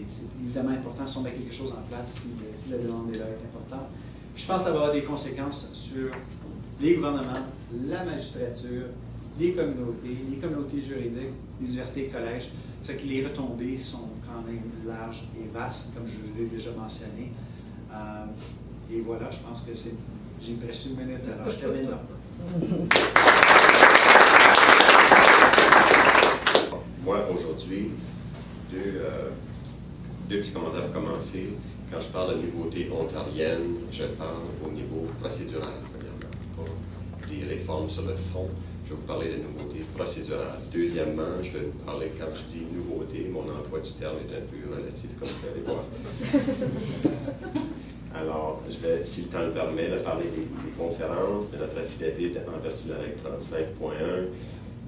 évidemment important si on met quelque chose en place, si la demande est là, est importante. Puis je pense que ça va avoir des conséquences sur les gouvernements, la magistrature, les communautés juridiques, les universités et collèges. C'est que les retombées sont quand même larges et vastes, comme je vous ai déjà mentionné. Et voilà, je pense que j'ai presque une minute, alors je termine là. Moi, aujourd'hui, deux petits commentaires pour commencer. Quand je parle de nouveautés ontariennes, je parle au niveau procédural, premièrement, pas des réformes sur le fond. Je vais vous parler de nouveautés procédurales. Deuxièmement, je vais vous parler, quand je dis nouveauté, mon emploi du terme est un peu relatif, comme vous allez voir. Alors, je vais, si le temps le permet, de parler des conférences, de notre affidavit en vertu de la règle 35.1,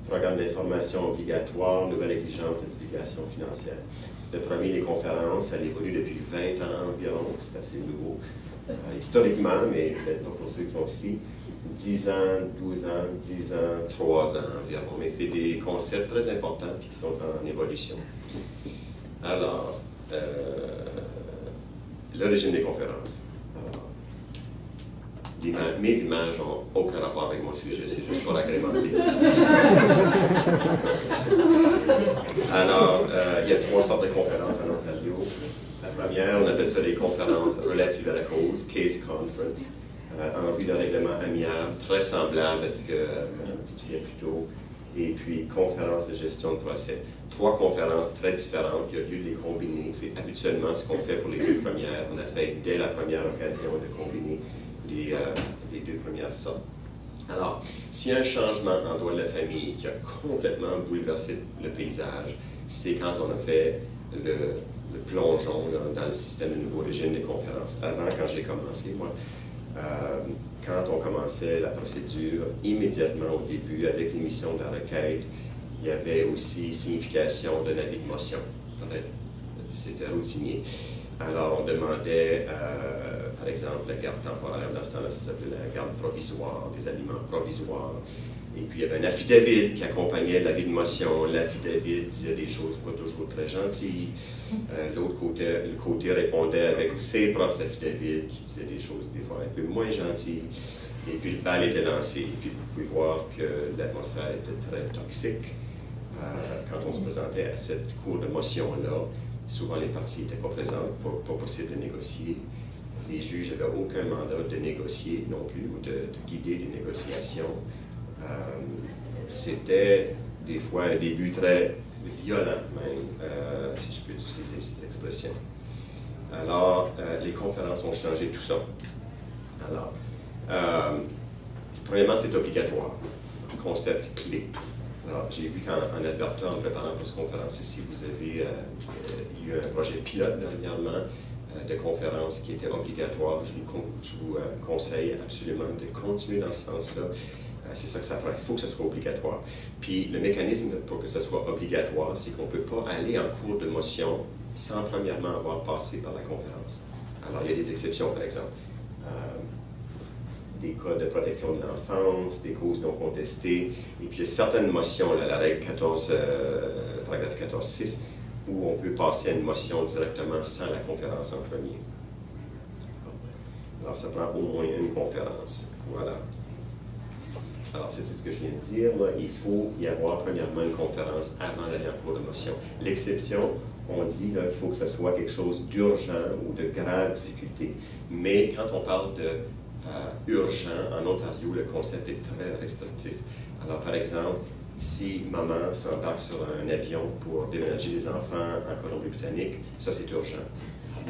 programme d'information obligatoire, nouvelle exigence de divulgation financière. Le premier, les conférences, ça évolue depuis 20 ans environ, c'est assez nouveau. Historiquement, mais peut-être pas pour ceux qui sont ici, 10 ans, 12 ans, 10 ans, 3 ans environ. Mais c'est des concepts très importants qui sont en évolution. Alors, le régime des conférences. Mes images n'ont aucun rapport avec mon sujet, c'est juste pour agrémenter. Alors, il y a 3 sortes de conférences en Ontario. La première, on appelle ça les conférences relatives à la cause, Case Conference, en vue d'un règlement amiable, très semblable à ce que tu disais plus tôt, et puis conférence de gestion de procès. 3 conférences très différentes, il y a lieu de les combiner. C'est habituellement ce qu'on fait pour les 2 premières. On essaie dès la première occasion de combiner les 2 premières sortes. Alors, s'il y a un changement en droit de la famille qui a complètement bouleversé le paysage, c'est quand on a fait le plongeon dans le système de nouveau régime des conférences. Avant, quand j'ai commencé, moi, quand on commençait la procédure, immédiatement au début, avec l'émission de la requête, il y avait aussi signification d'un avis de motion. C'était routinier. Alors, on demandait, par exemple, la garde temporaire. Dans ce temps-là, ça s'appelait la garde provisoire, les aliments provisoires. Et puis, il y avait un affidavit qui accompagnait l'avis de motion. L'affidavit disait des choses pas toujours très gentilles. L'autre côté répondait avec ses propres affidavits qui disaient des choses des fois un peu moins gentilles. Et puis, le bal était lancé. Et puis, vous pouvez voir que l'atmosphère était très toxique. Quand on se présentait à cette cour de motion-là, souvent les parties n'étaient pas présentes, pas possible de négocier. Les juges n'avaient aucun mandat de négocier non plus ou de guider les négociations. C'était des fois un début très violent même, si je peux utiliser cette expression. Alors, les conférences ont changé tout ça. Alors, premièrement, c'est obligatoire, concept clé. Alors, j'ai vu qu'en advertant, en préparant pour cette conférence ici, vous avez eu un projet pilote dernièrement de conférence qui était obligatoire. Je vous conseille absolument de continuer dans ce sens-là. C'est ça que ça prend. Il faut que ce soit obligatoire. Puis le mécanisme pour que ce soit obligatoire, c'est qu'on ne peut pas aller en cours de motion sans premièrement avoir passé par la conférence. Alors, il y a des exceptions, par exemple. Des cas de protection de l'enfance, des causes non contestées, et puis il y a certaines motions, là, la règle 14, paragraphe 14.6, où on peut passer à une motion directement sans la conférence en premier. Alors, ça prend au moins une conférence. Voilà. Alors, c'est ce que je viens de dire. Là. Il faut y avoir premièrement une conférence avant d'aller en cours de motion. L'exception, on dit qu'il faut que ce soit quelque chose d'urgent ou de grave difficulté. Mais quand on parle de urgent, en Ontario, le concept est très restrictif. Alors, par exemple, si maman s'embarque sur un avion pour déménager les enfants en Colombie-Britannique, ça c'est urgent.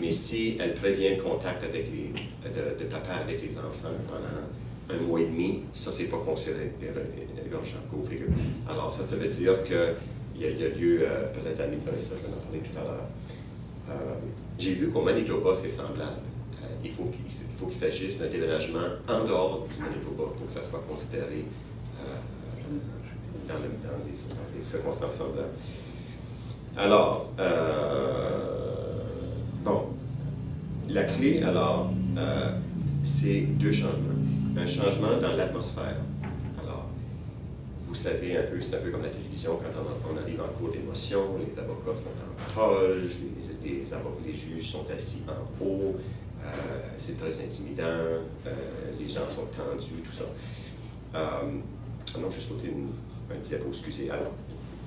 Mais si elle prévient le contact avec de papa avec les enfants pendant 1 mois et demi, ça c'est pas considéré urgent, go figure. Alors, ça veut dire qu'il y a lieu peut-être à améliorer ça, je vais en parler tout à l'heure. J'ai vu qu'au Manitoba, c'est semblable. Il faut qu'il s'agisse d'un déménagement en dehors du Manitoba pour que ça soit considéré dans des circonstances semblables. Alors, bon, la clé, alors, c'est 2 changements. Un changement dans l'atmosphère. Alors, vous savez un peu, c'est un peu comme la télévision, quand on arrive en cours d'émotion, les avocats sont en toge, les juges sont assis en haut. C'est très intimidant, les gens sont tendus, tout ça. Non, j'ai sauté un diapo, excusez. Alors,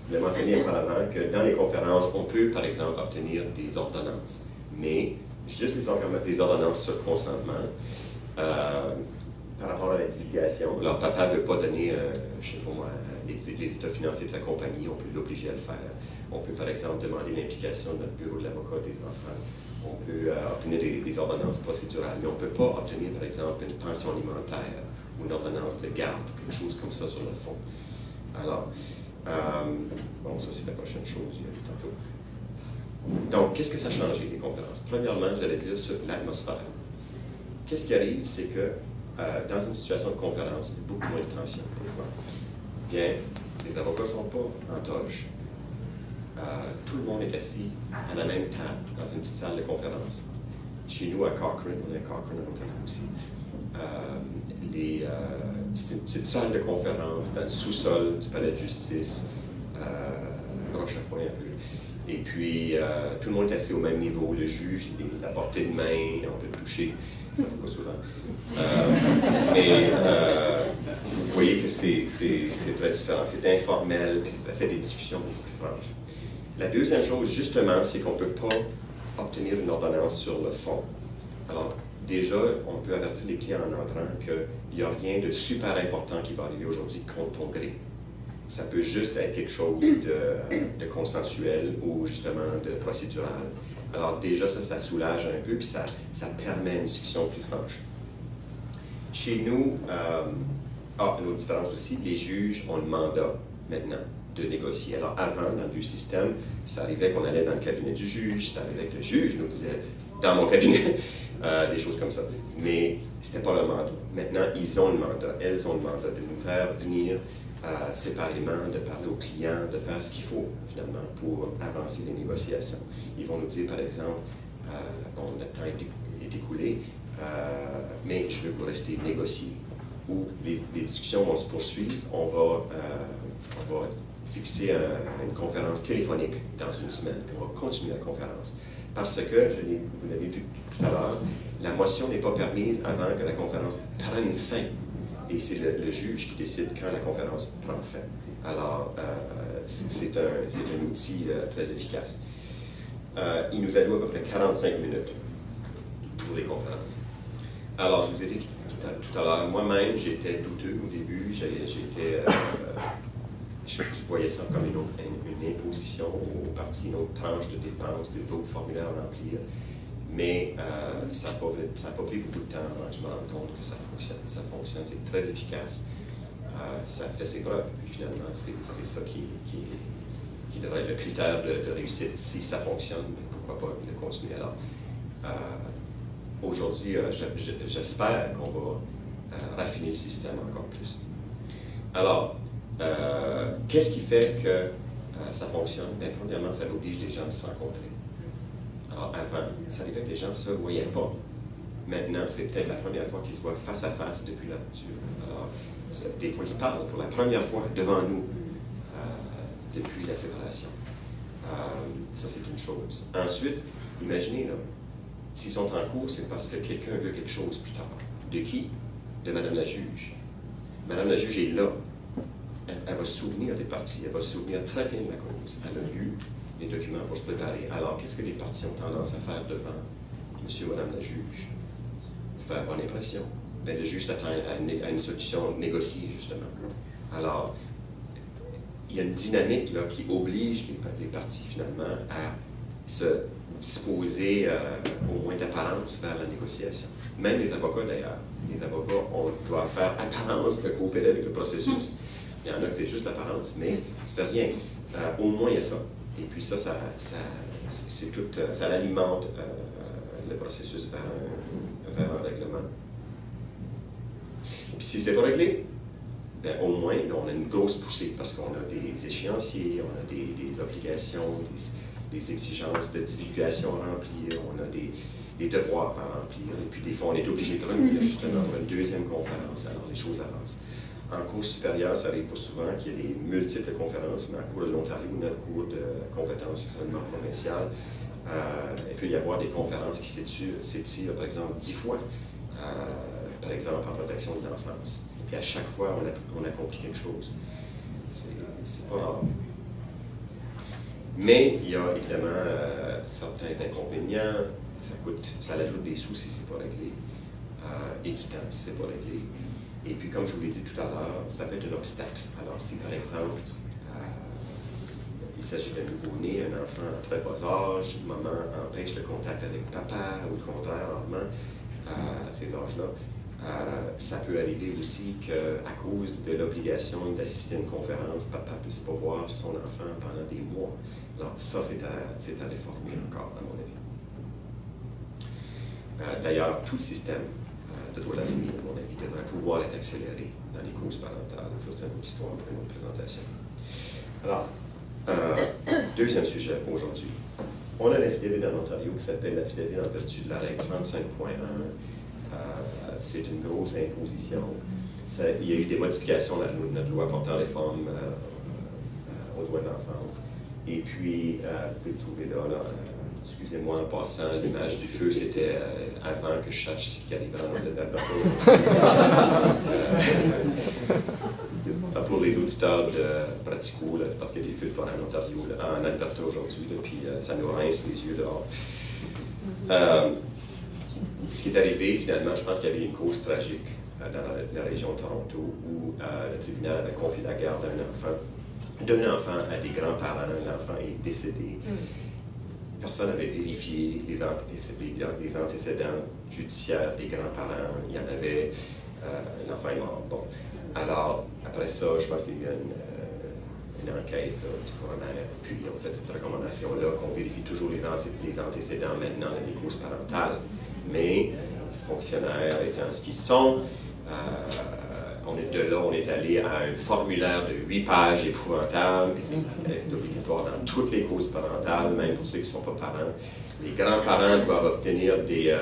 je voulais mentionner auparavant que dans les conférences, on peut, par exemple, obtenir des ordonnances, mais juste des ordonnances sur consentement par rapport à la divulgation. Alors, papa ne veut pas donner, je sais pas moi, les états financiers de sa compagnie, on peut l'obliger à le faire. On peut, par exemple, demander l'implication de notre bureau de l'avocat des enfants. On peut obtenir des ordonnances procédurales, mais on ne peut pas obtenir, par exemple, une pension alimentaire ou une ordonnance de garde, quelque chose comme ça sur le fond. Alors, bon, ça c'est la prochaine chose, j'y arrive tantôt. Donc, qu'est-ce que ça a changé, les conférences? Premièrement, j'allais dire sur l'atmosphère. Qu'est-ce qui arrive, c'est que dans une situation de conférence, il y a beaucoup moins de tension. Pourquoi? Bien, les avocats ne sont pas en toge. Tout le monde est assis à la même table dans une petite salle de conférence. Chez nous, à Cochrane, on est à Cochrane en Ontario aussi, c'est une petite salle de conférence dans le sous-sol du palais de justice, broche à foin un peu. Et puis, tout le monde est assis au même niveau. Le juge, il est à portée de main, on peut le toucher. Ça ne fait pas souvent. Mais vous voyez que c'est très différent. C'est informel, puis ça fait des discussions beaucoup plus franches. La deuxième chose, justement, c'est qu'on ne peut pas obtenir une ordonnance sur le fond. Alors, déjà, on peut avertir les clients en entrant qu'il n'y a rien de super important qui va arriver aujourd'hui contre ton gré. Ça peut juste être quelque chose de consensuel ou justement de procédural. Alors déjà, ça soulage un peu, puis ça permet une discussion plus franche. Chez nous, une autre différence aussi, les juges ont le mandat maintenant de négocier. Alors avant, dans le vieux système, ça arrivait qu'on allait dans le cabinet du juge, ça arrivait que le juge nous disait « dans mon cabinet », des choses comme ça. Mais ce n'était pas le mandat. Maintenant, ils ont le mandat, elles ont le mandat de nous faire venir séparément, de parler aux clients, de faire ce qu'il faut, finalement, pour avancer les négociations. Ils vont nous dire, par exemple, bon, notre temps est écoulé, mais je veux que vous restiez négocier. où les discussions vont se poursuivre. On va fixer une conférence téléphonique dans une semaine, puis on va continuer la conférence. Parce que, vous l'avez vu tout à l'heure, la motion n'est pas permise avant que la conférence prenne fin. Et c'est le juge qui décide quand la conférence prend fin. Alors, c'est un outil très efficace. Il nous alloue à peu près 45 minutes pour les conférences. Alors, je vous ai dit tout à l'heure, moi-même, j'étais douteux au début. Je voyais ça comme une imposition aux partis, une autre tranche de dépenses, d'autres formulaires à remplir. Mais ça n'a pas pris beaucoup de temps avant que je me rende compte que ça fonctionne. Ça fonctionne, c'est très efficace. Ça fait ses preuves. Puis finalement, c'est ça qui devrait être le critère de réussite. Si ça fonctionne, pourquoi pas le continuer alors. Aujourd'hui, j'espère qu'on va raffiner le système encore plus. Alors, qu'est-ce qui fait que ça fonctionne? Bien, premièrement, ça oblige les gens à se rencontrer. Alors, avant, ça arrivait que les gens ne se voyaient pas. Maintenant, c'est peut-être la première fois qu'ils se voient face à face depuis la rupture. Alors, des fois, ils se parlent pour la première fois devant nous depuis la séparation. Ça, c'est une chose. Ensuite, imaginez, là, s'ils sont en cours, c'est parce que quelqu'un veut quelque chose plus tard. De qui? De Mme la juge. Mme la juge est là. Elle va se souvenir des parties, elle va se souvenir très bien de la cause. Elle a lu les documents pour se préparer. Alors, qu'est-ce que les parties ont tendance à faire devant monsieur ou Mme la juge? Faire bonne impression. Bien, le juge s'attend à une solution négociée, justement. Alors, il y a une dynamique là, qui oblige les parties, finalement, à se disposer, au moins d'apparence, vers la négociation. Même les avocats, d'ailleurs. Les avocats, on doit faire apparence de coopérer avec le processus. Il y en a que c'est juste l'apparence, mais ça ne fait rien. Au moins, il y a ça. Et puis ça alimente le processus vers un règlement. Puis si ce n'est pas réglé, bien, au moins, là, on a une grosse poussée parce qu'on a des échéanciers, on a des obligations, des exigences de divulgation à remplir, on a des devoirs à remplir. Et puis des fois, on est obligé de revenir justement pour une deuxième conférence. Alors les choses avancent. En cours supérieur, ça arrive pas souvent qu'il y ait des multiples conférences, mais en cours de l'Ontario, notre cours de compétences seulement provinciales, il peut y avoir des conférences qui s'étirent, par exemple, 10 fois, par exemple, en protection de l'enfance. Puis à chaque fois, on accomplit quelque chose. C'est pas rare. Mais il y a évidemment certains inconvénients. Ça ajoute des sous si ce n'est pas réglé, et du temps si ce n'est pas réglé. Et puis, comme je vous l'ai dit tout à l'heure, ça peut être un obstacle. Alors, si par exemple, il s'agit d'un nouveau-né, un enfant à très bas âge, maman empêche le contact avec papa, ou le contraire, rarement, à ces âges-là, ça peut arriver aussi qu'à cause de l'obligation d'assister à une conférence, papa ne puisse pas voir son enfant pendant des mois. Alors, ça, c'est à réformer encore, à mon avis. D'ailleurs, tout le système de droit de la famille, à mon avis, devrait pouvoir être accéléré dans les causes parentales. Ça, c'est une autre histoire pour une autre présentation. Alors, deuxième sujet aujourd'hui. On a l'affidavit en Ontario qui s'appelle l'affidavit en vertu de la règle 35.1. C'est une grosse imposition. Il y a eu des modifications dans notre loi portant réforme aux droits de l'enfance. Et puis, vous pouvez le trouver là. Excusez-moi en passant, l'image du feu, c'était avant que je sache ce qui arrivait en Ontario. Pour les auditeurs de Pratico, c'est parce qu'il y a des feux de forêt en Ontario, en Alberta aujourd'hui, puis ça nous rince les yeux dehors. Ce qui est arrivé, finalement, je pense qu'il y avait une cause tragique dans la région de Toronto où le tribunal avait confié la garde d'un enfant à des grands-parents. L'enfant est décédé. Personne n'avait vérifié les antécédents judiciaires des grands-parents. Il y en avait. L'enfant est mort. Bon. Alors, après ça, je pense qu'il y a eu une enquête du coroner. Puis, ils ont fait cette recommandation-là qu'on vérifie toujours les antécédents maintenant dans les causes parentales. Mais, les fonctionnaires étant ce qu'ils sont, on est allé à un formulaire de 8 pages épouvantable, puis c'est obligatoire dans toutes les causes parentales, même pour ceux qui ne sont pas parents. Les grands-parents doivent obtenir des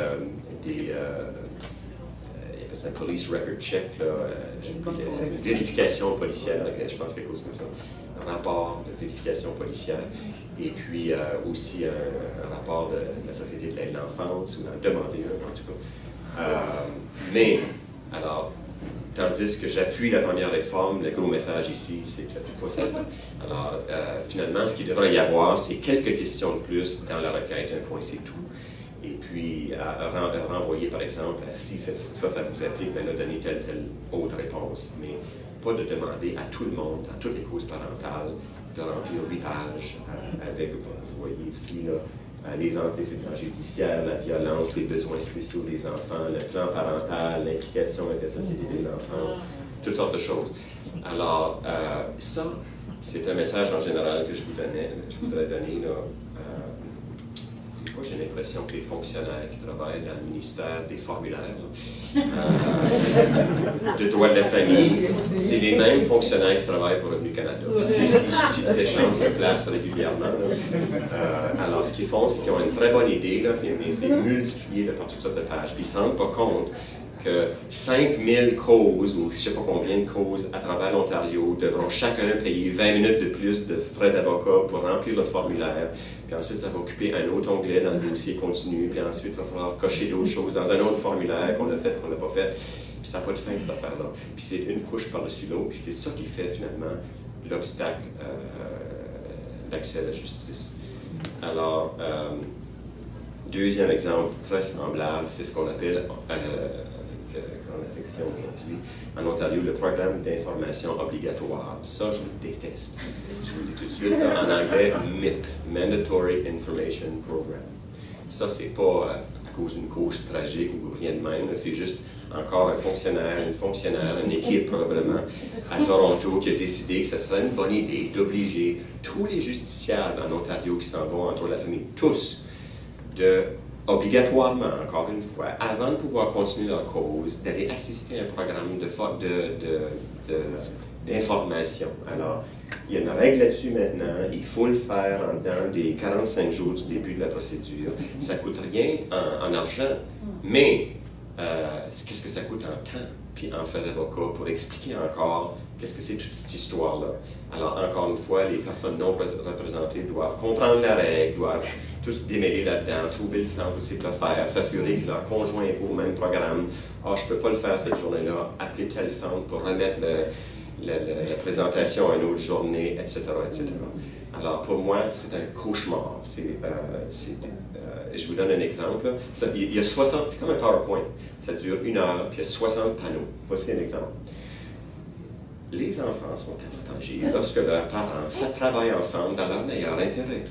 appelle ça un police record check, là, une vérification policière, je pense quelque chose comme ça, un rapport de vérification policière, et puis aussi un rapport de la Société de l'aide à l'enfance, ou en demander un en tout cas. Mais, alors, tandis que j'appuie la première réforme, le gros message ici, c'est que j'appuie pas celle-là. Alors, finalement, ce qu'il devrait y avoir, c'est quelques questions de plus dans la requête, un point, c'est tout. Et puis, renvoyer, par exemple, à si ça vous applique, bien, là, donner telle autre réponse. Mais pas de demander à tout le monde, dans toutes les causes parentales, de remplir 8 pages avec, vous voyez ici, là, les antécédents judiciaires, la violence, les besoins spéciaux des enfants, le plan parental, l'implication avec la société de l'enfance, toutes sortes de choses. Alors, ça, c'est un message en général que je voudrais donner. Là. Des fois, j'ai l'impression que les fonctionnaires qui travaillent dans le ministère des formulaires de droit de la famille, c'est les mêmes fonctionnaires qui travaillent pour Revenu Canada. Ils s'échangent de place régulièrement. Alors, ce qu'ils font, c'est qu'ils ont une très bonne idée, là, mais c'est multiplié par toutes sortes de pages. Puis ils ne se rendent pas compte que 5000 causes, ou je ne sais pas combien de causes à travers l'Ontario, devront chacun payer 20 minutes de plus de frais d'avocat pour remplir le formulaire. Puis ensuite, ça va occuper un autre onglet dans le dossier continu. Puis ensuite, il va falloir cocher d'autres choses dans un autre formulaire qu'on a fait, qu'on n'a pas fait. Puis ça n'a pas de fin, cette affaire-là. Puis c'est une couche par-dessus l'autre. Puis c'est ça qui fait, finalement, l'obstacle d'accès à la justice. Alors, deuxième exemple très semblable, c'est ce qu'on appelle, grande affection aujourd'hui, en Ontario, le programme d'information obligatoire. Ça, je le déteste. Je vous le dis tout de suite, là, en anglais, MIP, Mandatory Information Program. Ça, c'est pas à cause d'une cause tragique ou rien de même, c'est juste encore un fonctionnaire, une équipe probablement, à Toronto, qui a décidé que ce serait une bonne idée d'obliger tous les justiciables en Ontario qui s'en vont entre la famille, tous, obligatoirement, encore une fois, avant de pouvoir continuer leur cause, d'aller assister à un programme d'information. Alors, il y a une règle là-dessus maintenant, il faut le faire en dedans des 45 jours du début de la procédure. Ça ne coûte rien en argent, mais qu'est-ce que ça coûte en temps, puis en frais d'avocat, pour expliquer encore qu'est-ce que c'est toute cette histoire-là. Alors, encore une fois, les personnes non représentées doivent comprendre la règle, doivent tous démêler là-dedans, trouver le sens de cette affaire, s'assurer que leur conjoint est au même programme. Ah, je ne peux pas le faire cette journée-là, appeler tel centre pour remettre la présentation à une autre journée, etc., etc. Alors, pour moi, c'est un cauchemar. Je vous donne un exemple. Il y a 60, c'est comme un PowerPoint. Ça dure 1 heure, puis il y a 60 panneaux. Voici un exemple. Les enfants sont avantagés lorsque leurs parents travaillent ensemble dans leur meilleur intérêt.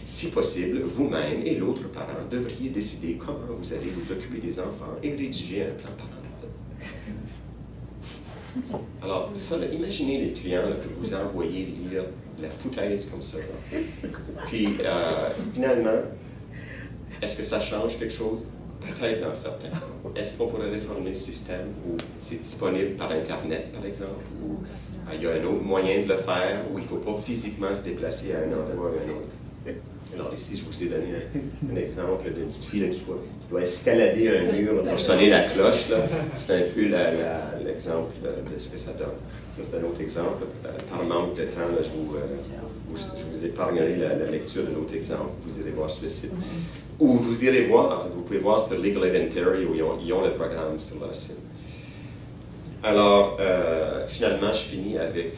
Si possible, vous-même et l'autre parent devriez décider comment vous allez vous occuper des enfants et rédiger un plan parental. Alors, ça, là, imaginez les clients là, que vous envoyez lire la foutaise comme ça. Là. Puis, finalement, est-ce que ça change quelque chose? Peut-être dans certains cas. Est-ce qu'on pourrait réformer le système où c'est disponible par Internet, par exemple, où il y a un autre moyen de le faire, où il ne faut pas physiquement se déplacer à un endroit ou à un autre? Alors ici, je vous ai donné un exemple d'une petite fille là, qui doit escalader un mur pour sonner la cloche. C'est un peu l'exemple de ce que ça donne. C'est un autre exemple. Par manque de temps, là, je vous épargnerai la lecture de l'autre exemple. Vous irez voir sur le site. Ou vous irez voir, vous pouvez voir sur Legal Inventory où ils ont le programme sur leur site. Alors, finalement, je finis avec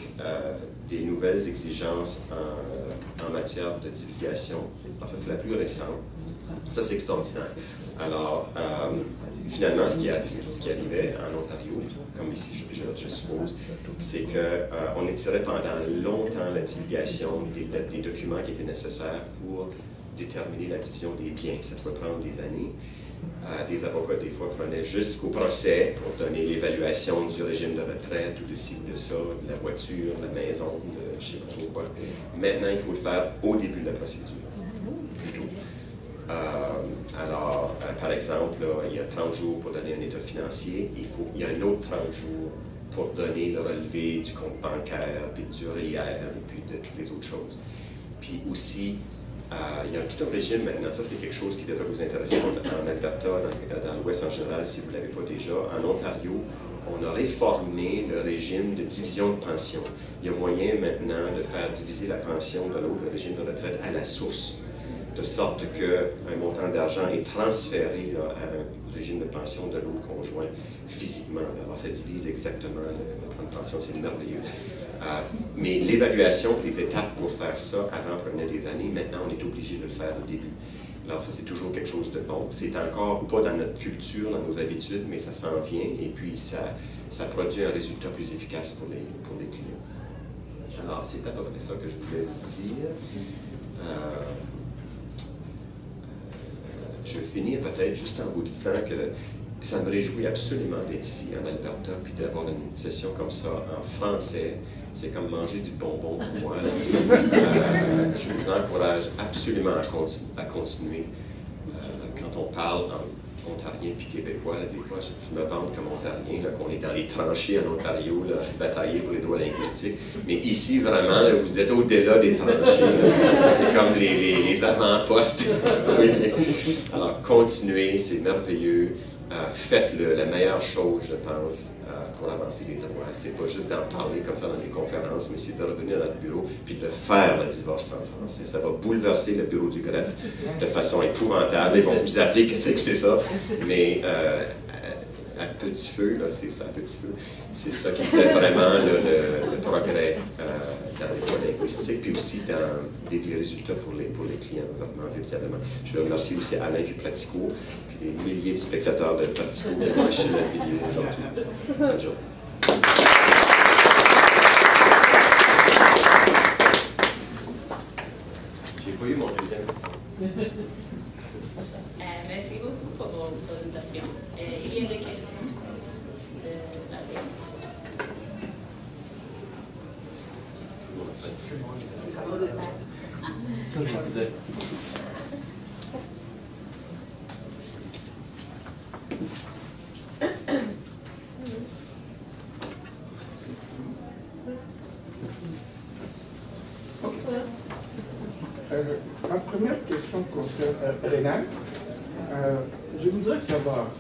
des nouvelles exigences en matière de divulgation. Alors, ça, c'est la plus récente. Ça, c'est extraordinaire. Alors, finalement, ce qui arrivait en Ontario, comme ici, je suppose, c'est qu'on étirait pendant longtemps la divulgation des documents qui étaient nécessaires pour déterminer la division des biens. Ça pouvait prendre des années. Des avocats, des fois, prenaient jusqu'au procès pour donner l'évaluation du régime de retraite ou de ci ou de ça, de la voiture, de la maison, de je ne sais pas trop quoi. Maintenant, il faut le faire au début de la procédure, plutôt. Alors, par exemple, là, il y a 30 jours pour donner un état financier. Il y a un autre 30 jours pour donner le relevé du compte bancaire, puis du REER, et puis de toutes les autres choses. Puis aussi, Il y a tout un régime maintenant, ça c'est quelque chose qui devrait vous intéresser en Alberta, dans l'Ouest en général, si vous ne l'avez pas déjà. En Ontario, on a réformé le régime de division de pension. Il y a moyen maintenant de faire diviser la pension de l'autre, le régime de retraite, à la source, de sorte qu'un montant d'argent est transféré là, à un régime de pension de l'autre conjoint physiquement. Alors ça divise exactement le plan de pension, c'est merveilleux. Mais l'évaluation, les étapes pour faire ça, avant prenait des années, maintenant on est obligé de le faire au début. Alors ça, c'est toujours quelque chose de bon. C'est encore pas dans notre culture, dans nos habitudes, mais ça s'en vient et puis ça produit un résultat plus efficace pour les clients. Alors, c'est à peu près ça que je voulais vous dire. Je vais finir peut-être juste en vous disant que ça me réjouit absolument d'être ici en Alberta puis d'avoir une session comme ça en français. C'est comme manger du bonbon pour moi. Je vous encourage absolument à continuer. Quand on parle en ontarien puis québécois, des fois, je me vante comme ontarien, qu'on est dans les tranchées en Ontario, là, batailler pour les droits linguistiques. Mais ici, vraiment, là, vous êtes au-delà des tranchées. C'est comme les avant-postes. Oui. Alors, continuez, c'est merveilleux. Faites-le, la meilleure chose, je pense, pour avancer les droits. C'est pas juste d'en parler comme ça dans les conférences, mais c'est de revenir dans le bureau puis de faire le divorce en français. Ça va bouleverser le bureau du greffe de façon épouvantable. Ils vont vous appeler, qu'est-ce que c'est ça? Mais à petit feu, là, c'est ça, à petit feu. C'est ça qui fait vraiment le progrès dans les droits linguistiques, puis aussi dans des résultats pour les clients, vraiment, véritablement. Je remercie aussi Alain et Platico, puis les milliers de spectateurs de Platico qui ont acheté la vidéo aujourd'hui. Bonne journée. J'ai pas eu mon deuxième. Merci beaucoup pour vos présentations. Il y a des questions de l'audience. Ma première question concerne Rénal. Je voudrais savoir,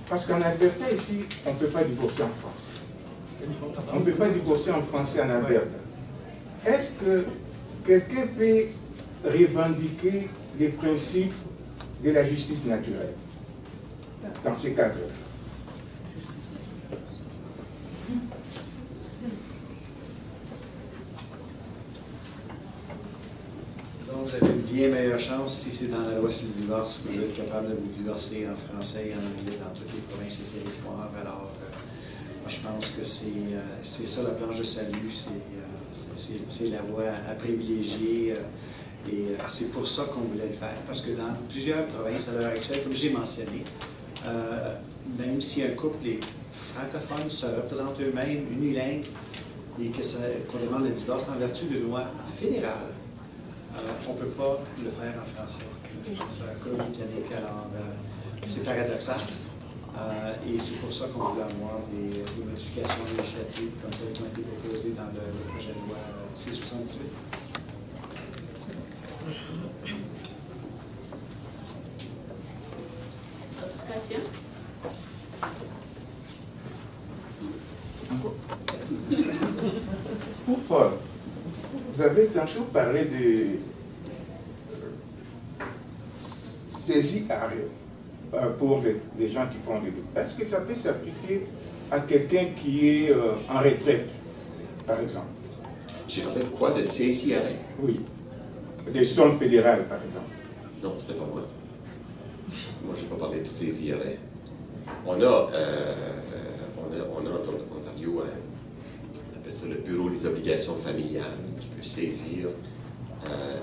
parce qu'en Alberta, ici, on ne peut pas divorcer en France. On ne peut pas divorcer en français en Alberta. Est-ce que quelqu'un peut revendiquer les principes de la justice naturelle dans ces cadres-là? Vous avez une bien meilleure chance, si c'est dans la loi sur le divorce, que vous êtes capable de vous divorcer en français et en anglais dans toutes les provinces et territoires. Alors, moi, je pense que c'est ça la planche de salut, c'est la voie à privilégier. Et c'est pour ça qu'on voulait le faire. Parce que dans plusieurs provinces, à l'heure actuelle, comme j'ai mentionné, même si un couple est francophone se représente eux-mêmes unilingue et qu'on demande le divorce en vertu de loi fédérale, on ne peut pas le faire en français. Je pense à la Colombie-Britannique, alors c'est paradoxal. Et c'est pour ça qu'on voulait avoir des modifications législatives comme celles qui ont été proposées dans le projet de loi C-78. D'autres questions? Pour Paul, vous avez tantôt parlé de saisie-arrêt pour les gens qui font des... Est-ce que ça peut s'appliquer à quelqu'un qui est en retraite, par exemple? J'ai parlé de quoi? De saisie-arrêt? Oui. Des sommes fédérales, par exemple. Non, c'était pas moi, ça. Moi, je n'ai pas parlé de saisie-arrêt. On a en Ontario, on appelle ça le Bureau des obligations familiales, qui peut saisir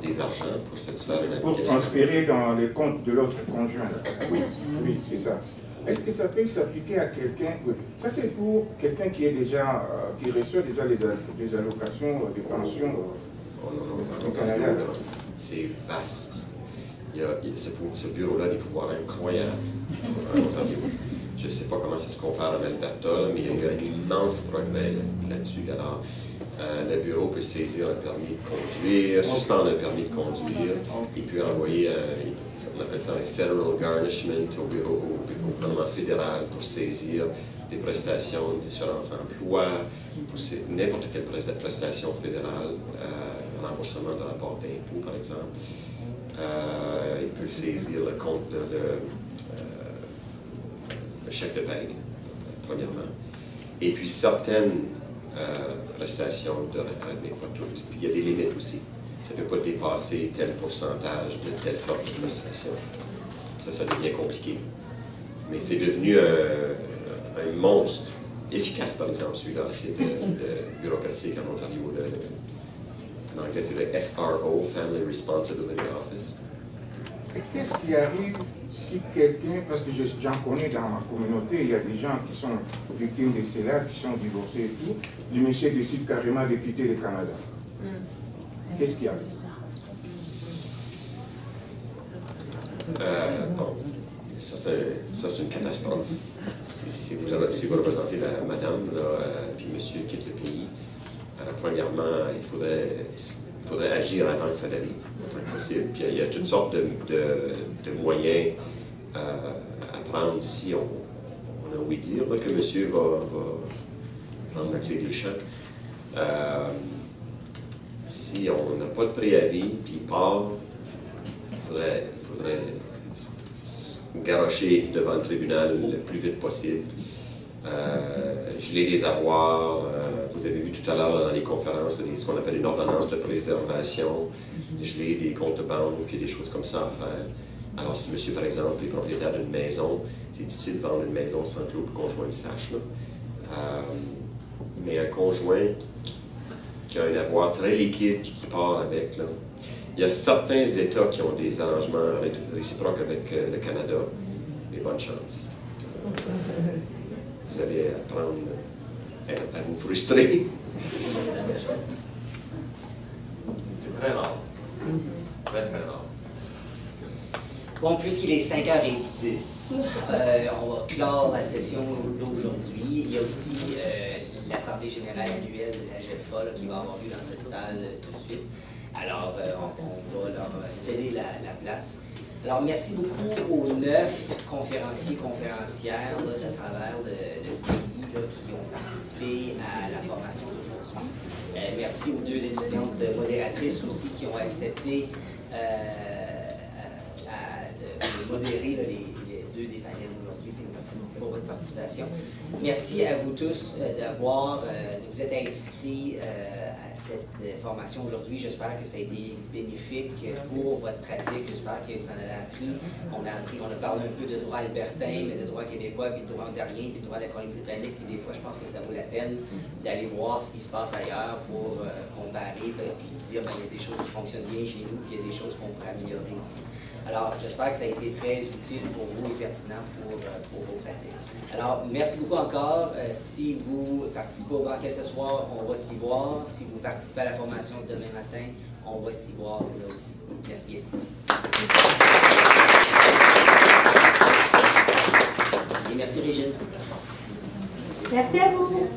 des argents pour satisfaire une application. Pour transférer dans les comptes de l'autre conjoint. Oui. Oui, c'est ça. Est-ce que ça peut s'appliquer à quelqu'un? Oui. Ça, c'est pour quelqu'un qui est déjà, qui reçoit déjà des allocations, des pensions au Canada. C'est vaste. Il y a ce bureau-là a des pouvoirs incroyables en Ontario. Je ne sais pas comment ça se compare à Alberta, mais il y a un immense progrès là-dessus. Alors, Le bureau peut saisir un permis de conduire, suspendre un permis de conduire, et puis envoyer, on appelle ça un federal garnishment au gouvernement fédéral pour saisir des prestations d'assurance emploi, pour n'importe quelle prestation fédérale, remboursement de rapport d'impôt, par exemple. Il peut saisir le compte, le chèque de paie, premièrement. Et puis certaines prestations de retraite, mais pas toutes. Puis il y a des limites aussi. Ça ne peut pas dépasser tel pourcentage de telle sorte de prestation. Ça devient compliqué. Mais c'est devenu un monstre efficace, par exemple, celui-là, c'est de bureaucratique en Ontario. En anglais, c'est le FRO, Family Responsibility Office. Et qu'est-ce qui arrive si quelqu'un, parce que j'en connais dans ma communauté, il y a des gens qui sont victimes de cela, qui sont divorcés et tout, le monsieur décide carrément de quitter le Canada. Qu'est-ce qui arrive? Bon, ça c'est une catastrophe. Si vous représentez la madame, puis monsieur quitte le pays, premièrement, il faudrait agir avant que ça arrive, autant que possible. Puis il y a toutes sortes de moyens à prendre si on a ouï dire que monsieur va prendre la clé des champs. Si on n'a pas de préavis, puis il part, il faudrait garrocher devant le tribunal le plus vite possible, geler des avoirs. Vous avez vu tout à l'heure dans les conférences ce qu'on appelle une ordonnance de préservation, geler des comptes de banque, puis des choses comme ça à faire. Alors si monsieur, par exemple, est propriétaire d'une maison, c'est difficile de vendre une maison sans que l'autre conjoint le sache. Mais un conjoint qui a un avoir très liquide qui part avec, là, il y a certains États qui ont des arrangements réciproques avec le Canada, mais bonne chance. Vous allez apprendre à vous frustrer. C'est très rare. Très, très rare. Bon, puisqu'il est 5h10, on va clore la session d'aujourd'hui. Il y a aussi l'Assemblée générale annuelle de la GEFA qui va avoir lieu dans cette salle tout de suite. Alors, on va leur céder la place. Alors, merci beaucoup aux 9 conférenciers et conférencières à travers le pays qui ont participé à la formation d'aujourd'hui. Merci aux 2 étudiantes modératrices aussi qui ont accepté de modérer les 2 des panels aujourd'hui. Merci beaucoup pour votre participation. Merci à vous tous de vous être inscrits à cette formation aujourd'hui. J'espère que ça a été bénéfique pour votre pratique. J'espère que vous en avez appris. On a parlé un peu de droit albertain, mais de droit québécois, puis de droit ontarien, puis de droit de la Colombie-Britannique. Puis des fois, je pense que ça vaut la peine d'aller voir ce qui se passe ailleurs pour comparer, puis se dire, il y a des choses qui fonctionnent bien chez nous, puis il y a des choses qu'on pourrait améliorer aussi. Alors, j'espère que ça a été très utile pour vous et pertinent pour vos pratiques. Alors, merci beaucoup encore. Si vous participez au banquet ce soir, on va s'y voir. Si vous participez à la formation de demain matin, on va s'y voir là aussi. Merci bien. Et merci Régine. Merci à vous.